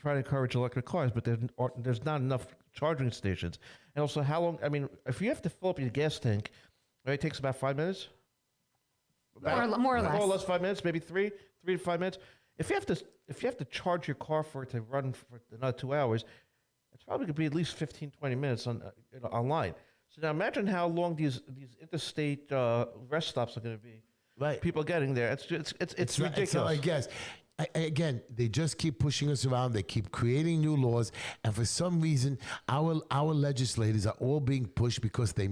trying to encourage electric cars, but there's not enough charging stations. And also, how long? I mean, if you have to fill up your gas tank, right, it takes about 5 minutes. More or less. More or less 5 minutes, maybe 3 to 5 minutes. If you have to charge your car for it to run for another 2 hours, it's probably going to be at least 15, 20 minutes online. So now imagine how long these interstate rest stops are going to be. Right. People getting there. It's ridiculous. It's not like gas. Again, they just keep pushing us around. They keep creating new laws, and for some reason, our legislators are all being pushed because they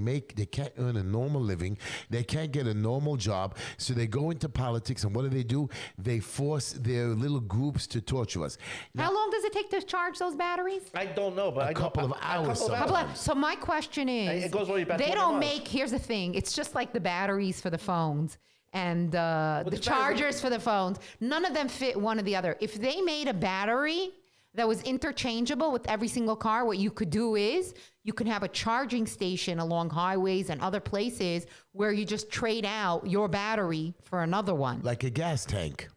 can't earn a normal living, they can't get a normal job, so they go into politics. And what do? They force their little groups to torture us. Now, How long does it take to charge those batteries? I don't know, but a couple of hours. Sometimes. So my question is, It goes way back they 20 don't miles. make, here's the thing, it's just like the batteries for the phones and the chargers for the phones. None of them fit one or the other. If they made a battery that was interchangeable with every single car, what you could do is you could have a charging station along highways and other places where you just trade out your battery for another one. Like a gas tank.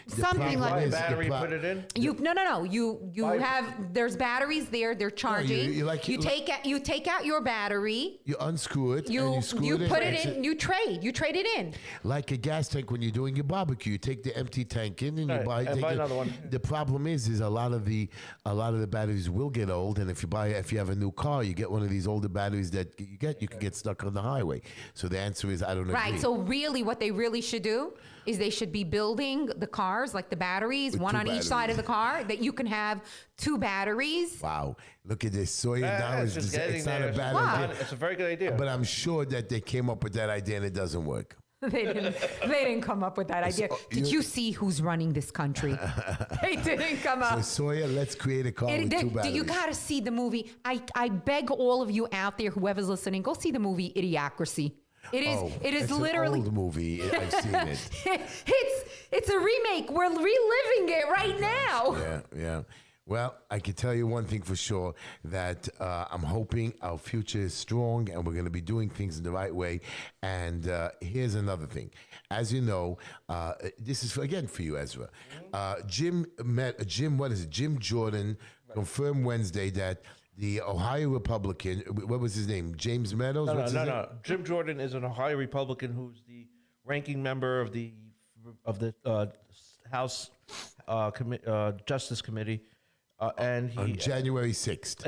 Something Buy like a battery, put it in. No. You have there's batteries there. They're charging. You take out your battery. You unscrew it. You and you screw you it put in, it in. You trade it in. Like a gas tank when you're doing your barbecue. You take the empty tank in and you Right, buy. and buy another one. The problem is a lot of the batteries will get old, and if you have a new car, you get one of these older batteries that you can get stuck on the highway. So the answer is I don't agree. Right. So really, what they really should do is they should be building the cars like the batteries, With one two on each side of the car, that you can have two batteries. Wow, look at this. Soya now It's is just getting it's not there. a bad Wow. idea. It's a very good idea. But I'm sure that they came up with that idea and it doesn't work. They didn't come up with that idea. Did you see who's running this country? They didn't come up. So Soya, let's create a car with two batteries. You got to see the movie. I beg all of you out there, whoever's listening, go see the movie Idiocracy. It is it's literally an old movie. I've seen it. it's a remake. We're reliving it right now. Yeah. Well, I can tell you one thing for sure, that I'm hoping our future is strong and we're going to be doing things in the right way. And here's another thing. As you know, this is for you, Ezra. Jim Jordan confirmed Wednesday that the Ohio Republican, what was his name? James Meadows? No. Jim Jordan is an Ohio Republican who's the ranking member of the House Justice Committee, and he on January 6th.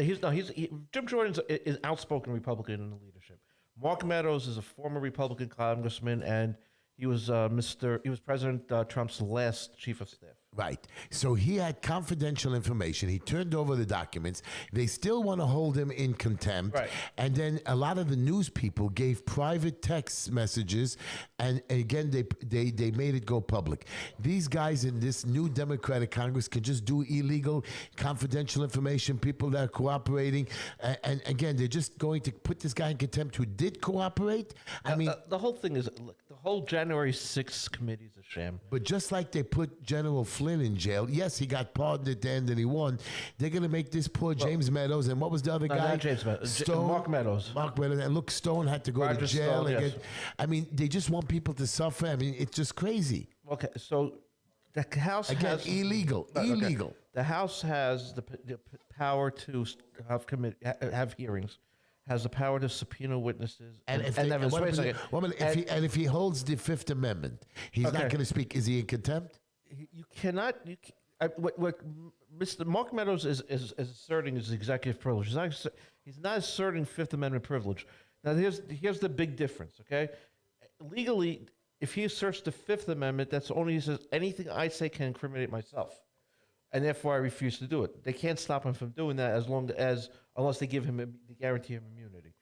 Jim Jordan's is outspoken Republican in the leadership. Mark Meadows is a former Republican congressman, and he was President Trump's last chief of staff. Right. So he had confidential information. He turned over the documents. They still want to hold him in contempt. Right. And then a lot of the news people gave private text messages, and again, they made it go public. These guys in this new Democratic Congress can just do illegal confidential information, people that are cooperating. And again, they're just going to put this guy in contempt who did cooperate. I mean, the whole thing is, look, the whole January 6th committee is a sham. But just like they put General Flynn in jail, yes, he got pardoned at the end and he won. They're going to make this poor James Meadows, and what was the other guy? Not James Meadows. Mark Meadows. And look, Stone had to go Roger to jail. Stone, yes. I mean, they just want people to suffer. I mean, it's just crazy. Okay, so the House Again, has illegal. Illegal. The House has the power to have hearings, has the power to subpoena witnesses, if he holds the Fifth Amendment, he's not going to speak. Is he in contempt? You cannot. What Mr. Mark Meadows is asserting is executive privilege. He's not asserting Fifth Amendment privilege. Now, here's the big difference. Okay, legally, if he asserts the Fifth Amendment, that's only he says anything I say can incriminate myself, and therefore I refuse to do it. They can't stop him from doing that unless they guarantee him immunity.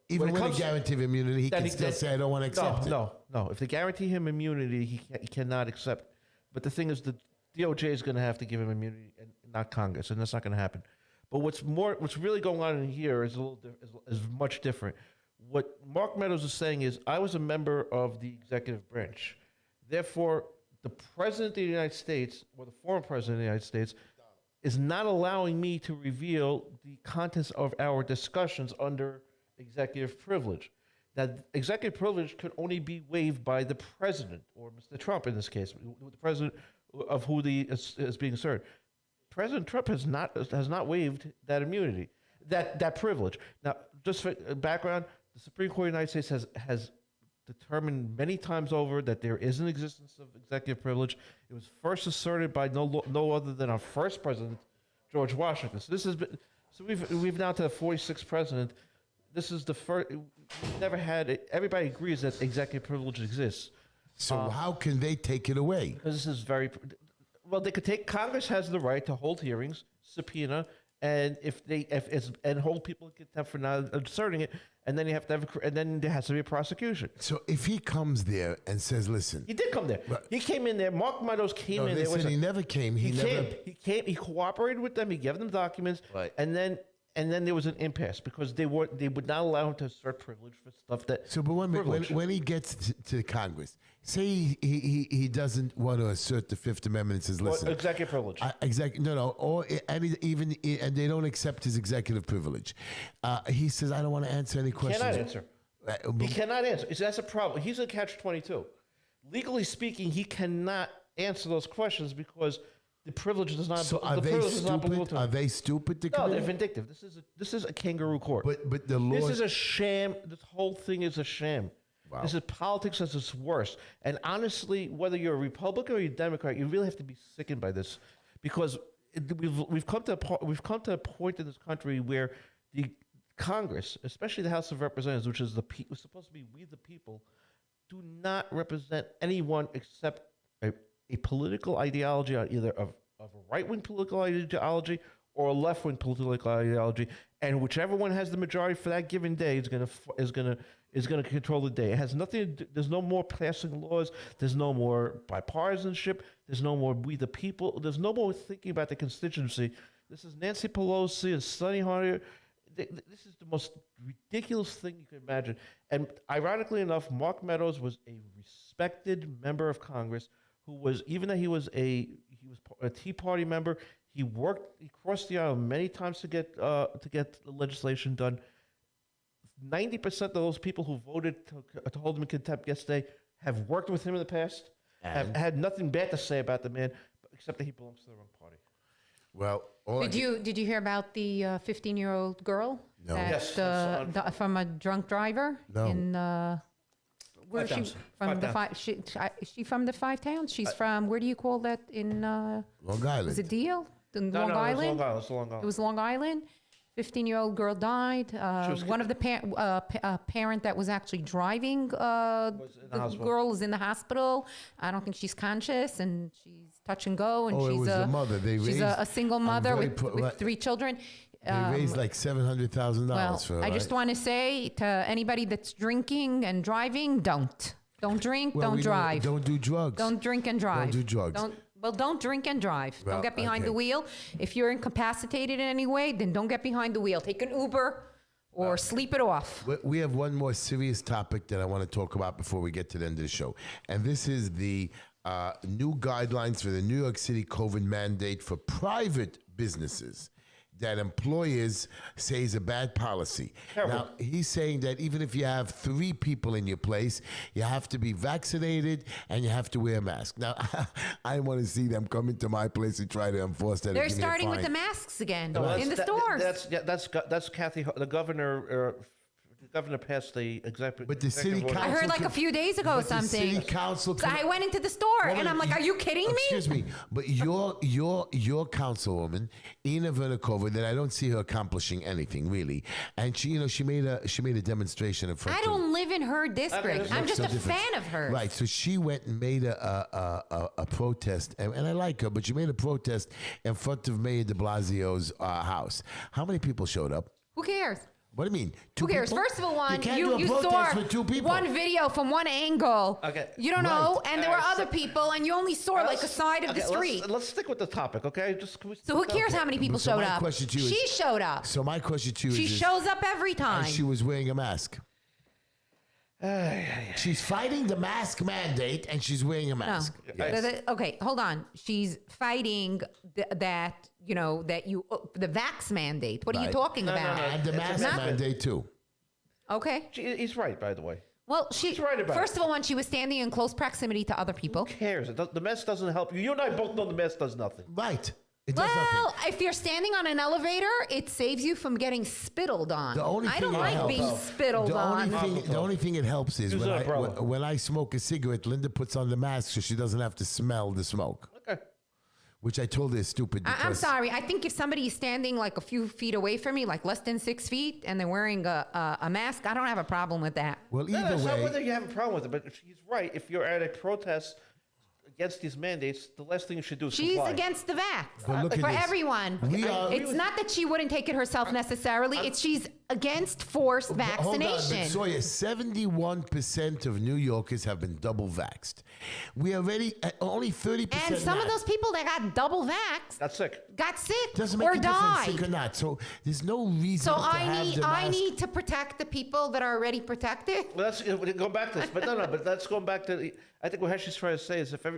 Even when they guarantee him immunity, he can still say, I don't want to accept it. No. If they guarantee him immunity, he cannot accept. But the thing is, the DOJ is going to have to give him immunity, and not Congress, and that's not going to happen. But what's really going on in here is is much different. What Mark Meadows is saying is, I was a member of the executive branch. Therefore, the President of the United States, or the former President of the United States, is not allowing me to reveal the contents of our discussions under executive privilege. Now, executive privilege could only be waived by the president, or Mr. Trump in this case, the president of who is being asserted. President Trump has not waived that immunity, that privilege. Now, just for background, the Supreme Court of the United States has determined many times over that there is an existence of executive privilege. It was first asserted by no other than our first president, George Washington. So we've now to the 46th president. This is the first. We've never had it. Everybody agrees that executive privilege exists. So how can they take it away? Because this is very well. They could take. Congress has the right to hold hearings, subpoena, and and hold people in contempt for not asserting it. And then you have to and then there has to be a prosecution. So if he comes there and says, "Listen," He did come there. He came in there. Mark Meadows came in there. he never came. He came. He cooperated with them. He gave them documents. Right. And then there was an impasse because they would not allow him to assert privilege for stuff that. So, but when he gets to Congress, say he doesn't want to assert the Fifth Amendment and says, "Listen, executive privilege." And they don't accept his executive privilege. He says, "I don't want to answer any questions." Cannot answer. He cannot answer. That's a problem. He's a catch-22. Legally speaking, he cannot answer those questions because the privilege does not. So are they stupid? Are they stupid to come No, they're in? vindictive. This is a kangaroo court. But the law. This is a sham. This whole thing is a sham. Wow. This is politics at its worst. And honestly, whether you're a Republican or you're a Democrat, you really have to be sickened by this, because we've come to a point in this country where the Congress, especially the House of Representatives, which is supposed to be we the people, do not represent anyone except a political ideology, either of a right-wing political ideology or a left-wing political ideology, and whichever one has the majority for that given day is going to control the day. It has nothing to do, there's no more passing laws, there's no more bipartisanship, there's no more we the people, there's no more thinking about the constituency. This is Nancy Pelosi and Sonny Harder. This is the most ridiculous thing you can imagine. And ironically enough, Mark Meadows was a respected member of Congress who was, even though he was a Tea Party member, he crossed the aisle many times to get the legislation done. 90% of those people who voted to hold him in contempt yesterday have worked with him in the past, have had nothing bad to say about the man, except that he belongs to the wrong party. Well, Did you hear about the 15-year-old girl? No. That, from a drunk driver? No. In where is she from? Is she from the Five Towns? She's from, where do you call that in? Long Island. Was it Deal? Long No, Island? It was Long Island. It was Long Island. 15-year-old girl died. One of the parent that was actually driving the girl is in the hospital. I don't think she's conscious, and she's touch and go. And it was the mother. She's a single mother with 3 children. They raised like $700,000 for her. I just want to say to anybody that's drinking and driving, don't drink, don't drive. Don't do drugs. Don't drink and drive. Don't do drugs. Don't drink and drive. Well, don't get behind okay. the wheel. If you're incapacitated in any way, then don't get behind the wheel. Take an Uber or sleep it off. We have one more serious topic that I want to talk about before we get to the end of the show. And this is the new guidelines for the New York City COVID mandate for private businesses that employers say is a bad policy. Terrible. Now, he's saying that even if you have 3 people in your place, you have to be vaccinated and you have to wear a mask. Now, I want to see them come into my place and try to enforce that. They're starting with the masks again in the stores. That's Kathy, the governor. The governor passed the executive. But the city council. I heard like a few days ago but something. The city council. So I went into the store and I'm like, "Are you kidding me?" Excuse me, but your councilwoman, Ina Vernikova, that I don't see her accomplishing anything really, and she made a demonstration in front. I don't live in her district. I'm just a fan of hers. Right. So she went and made a protest, and I like her, but she made a protest in front of Mayor De Blasio's house. How many people showed up? Who cares? What do you mean? 2 Who cares? people? First of all, You saw with 2 people. one video from one angle. Okay. You don't know, and there were other people, and you only saw like a side of the street. Let's stick with the topic, okay? So who cares how many people showed up? She showed up. So my question to you She is... shows up every time. And she was wearing a mask. She's fighting the mask mandate, and she's wearing a mask. No. Yes. Okay, hold on. She's fighting the vax mandate. What are you talking about? And the mask mandate, too. Okay. He's right, by the way. Well, She's right about first of all, when she was standing in close proximity to other people. Who cares? The mask doesn't help you. You and I both know the mask does nothing. Right. It does Well, nothing. if you're standing on an elevator, it saves you from getting spittled on. The only I thing don't it like helps- being spittled on. The only thing it helps is Use an umbrella. when I smoke a cigarette, Linda puts on the mask so she doesn't have to smell the smoke. Okay. which I told her is stupid. I'm sorry. I think if somebody is standing like a few feet away from me, like less than 6 feet, and they're wearing a mask, I don't have a problem with that. Well, No, either it's not way, whether you have a problem with it, but she's right. If you're at a protest against these mandates, the last thing you should do is She's comply. against the vax But look at for this. everyone. It's not that she wouldn't take it herself necessarily. It's she's against forced vaccination. Hold on, but Sawyer, 71% of New Yorkers have been double vaxxed. We already only 30%. And some of not. those people that got double vaxxed That's sick. got sick Doesn't make or a difference, sick or died. not. So there's no reason So to have the I mask. need to protect the people that are already protected. Well, that's go back to this, but no. But that's going back to. I think what Heshy's trying to say is if you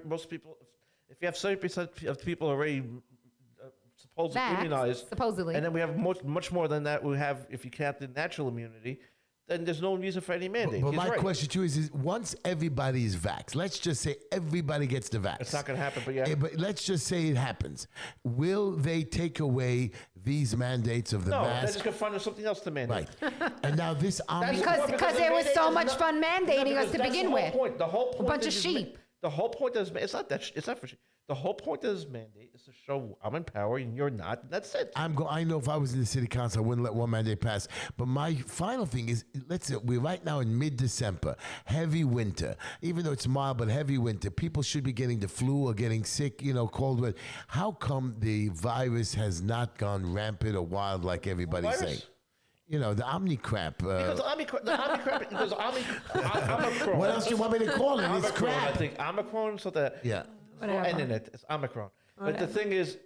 have 70% of people already supposedly Vaxxed, immunized, supposedly. and then we have much more than that. We have, if you count the natural immunity, then there's no reason for any mandate. But He's my right. question to you is once everybody is vaxxed, let's just say everybody gets the vax. It's not going to happen, but yeah. But let's just say it happens. Will they take away these mandates of the No, they're mask? just going to find something else to mandate. Right. And now this Because there was so much fun mandating us to begin with. The whole point. A bunch of is sheep. The whole point is it's not that. It's not for sheep. The whole point of this mandate is to show I'm in power and you're not. And that's it. I know if I was in the city council, I wouldn't let one mandate pass. But my final thing is, we're right now in mid-December, heavy winter. Even though it's mild, but heavy winter. People should be getting the flu or getting sick, cold weather. How come the virus has not gone rampant or wild like everybody's Virus? saying? The Omicron. Because Omicron. What else do you want me to call it? It's Omicron, I crap. think Omicron. So that Yeah. Whatever. and in it, it's Omicron. But the thing is,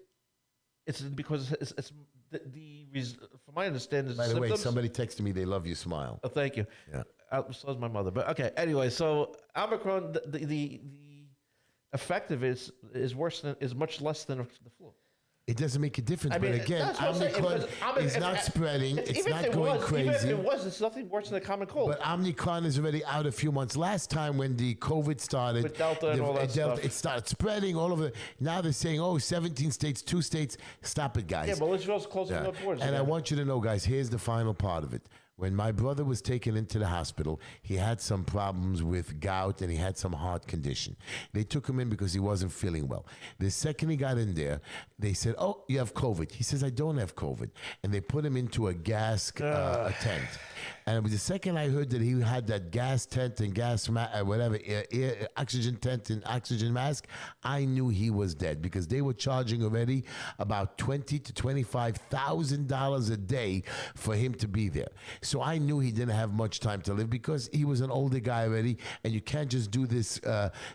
it's because it's from my understanding, By the way, symptoms. somebody texted me they love your smile. Oh, thank you. Yeah. So is my mother. But okay. Anyway, so Omicron, the effect of it is much less than the flu. It doesn't make a difference. I mean, but again, that's what I'm saying, Omicron because is not spreading. It's even not if it going was, crazy. Even if it was, it's nothing worse than a common cold. But Omicron is already out a few months. Last time when the COVID started, With Delta and all that stuff. it started spreading all over. Now they're saying, 17 states, 2 states. Stop it, guys. yeah, but let's just close the borders. And I again. want you to know, guys, here's the final part of it. When my brother was taken into the hospital, he had some problems with gout and he had some heart condition. They took him in because he wasn't feeling well. The second he got in there, they said, "Oh, you have COVID." He says, "I don't have COVID." And they put him into a gas tent. And it was the second I heard that he had that gas tent and oxygen tent and oxygen mask, I knew he was dead because they were charging already about $20,000 to $25,000 a day for him to be there. So I knew he didn't have much time to live because he was an older guy already, and you can't just do this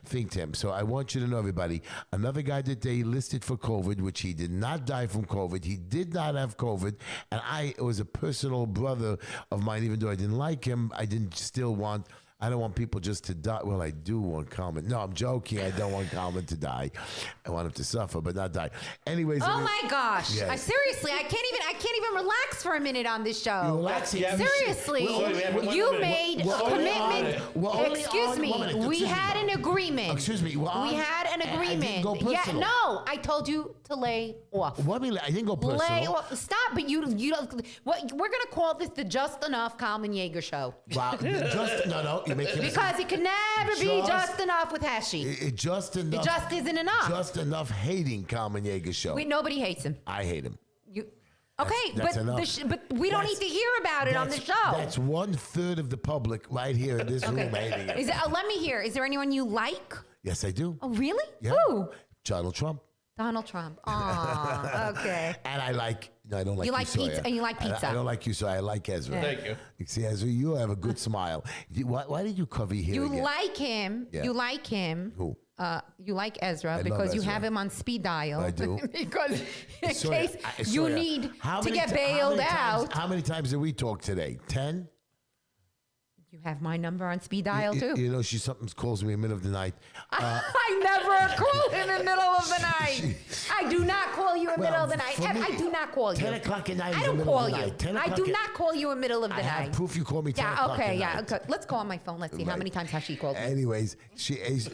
thing to him. So I want you to know, everybody, another guy that they listed for COVID, which he did not die from COVID. He did not have COVID, and it was a personal brother of mine, even though I didn't like him, I don't want people just to die. Well, I do want Kalmin. No, I'm joking. I don't want Kalmin to die. I want him to suffer, but not die. Anyways. Oh my gosh! Yes. Seriously, I can't even relax for a minute on this show. You're relaxing. Yeah, Seriously, you made a commitment. Excuse me. We had an agreement. Excuse me. We had an I agreement. didn't go Yeah, personal. no, I told you to lay off. What? I didn't go personal. Lay off. Stop! But you don't. What? We're gonna call this the Just Enough Kalmin Yeger show Wow. No. You make it because it can never be just enough with Heshy. It just enough. It just isn't enough. Just enough hating Kalmin Yeger show. Nobody hates him. I hate him. Okay, that's enough. but we don't need to hear about it on the show. That's 1/3 of the public right here in this room hating it. Let me hear. Is there anyone you like? Yes, I do. Oh, really? Yeah. Who? Donald Trump. Donald Trump. Oh, okay. And I don't like You like Sawyer. pizza, and you like pizza. I don't like you, so I like Ezra. Yeah. Thank you. You see, Ezra, you have a good smile. Why did you cover your hair You again? like him. Yeah. You like him. Who? You like Ezra love because you Ezra. have him on speed dial. I do. Because in Sawyer, case Sawyer, you need how to many get ti- bailed out. How many times did we talk today? 10? You have my number on speed dial too. You know, something calls me in the middle of the night. I never call him in the middle of the night. I do not call you in middle of the night. for Ed, me, I do not call you. 10 o'clock at night I is don't the middle call of the you. night. 10 I do o'clock not call you in the middle of the I night. have proof you call me 10 Yeah, o'clock okay, at yeah. night. Okay. Let's call on my phone. Let's see how many times has she called me. Anyways,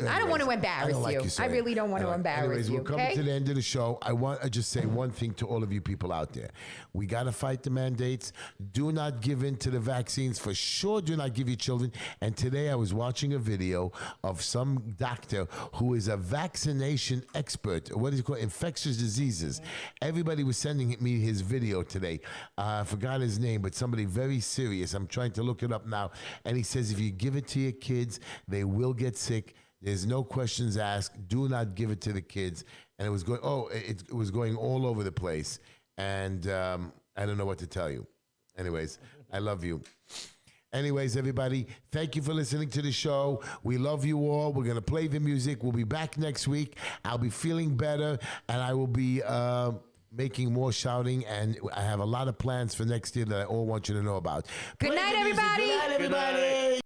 I don't want to embarrass you. I really don't want to embarrass Anyways, you. we're coming Okay? to the end of the show. I want to just say one thing to all of you people out there. We got to fight the mandates. Do not give in to the vaccines. For sure, do not give your children. And today I was watching a video of some doctor who is a vaccination expert. What is it called? Infectious diseases. Everybody was sending me his video today. I forgot his name, but somebody very serious. I'm trying to look it up now. And he says if you give it to your kids, they will get sick. There's no questions asked. Do not give it to the kids. And it was going. It was going all over the place. And I don't know what to tell you. Anyways, I love you. Anyways, everybody, thank you for listening to the show. We love you all. We're going to play the music. We'll be back next week. I'll be feeling better, and I will be making more shouting, and I have a lot of plans for next year that I all want you to know about. Good Play night, the music. everybody. Good night, everybody.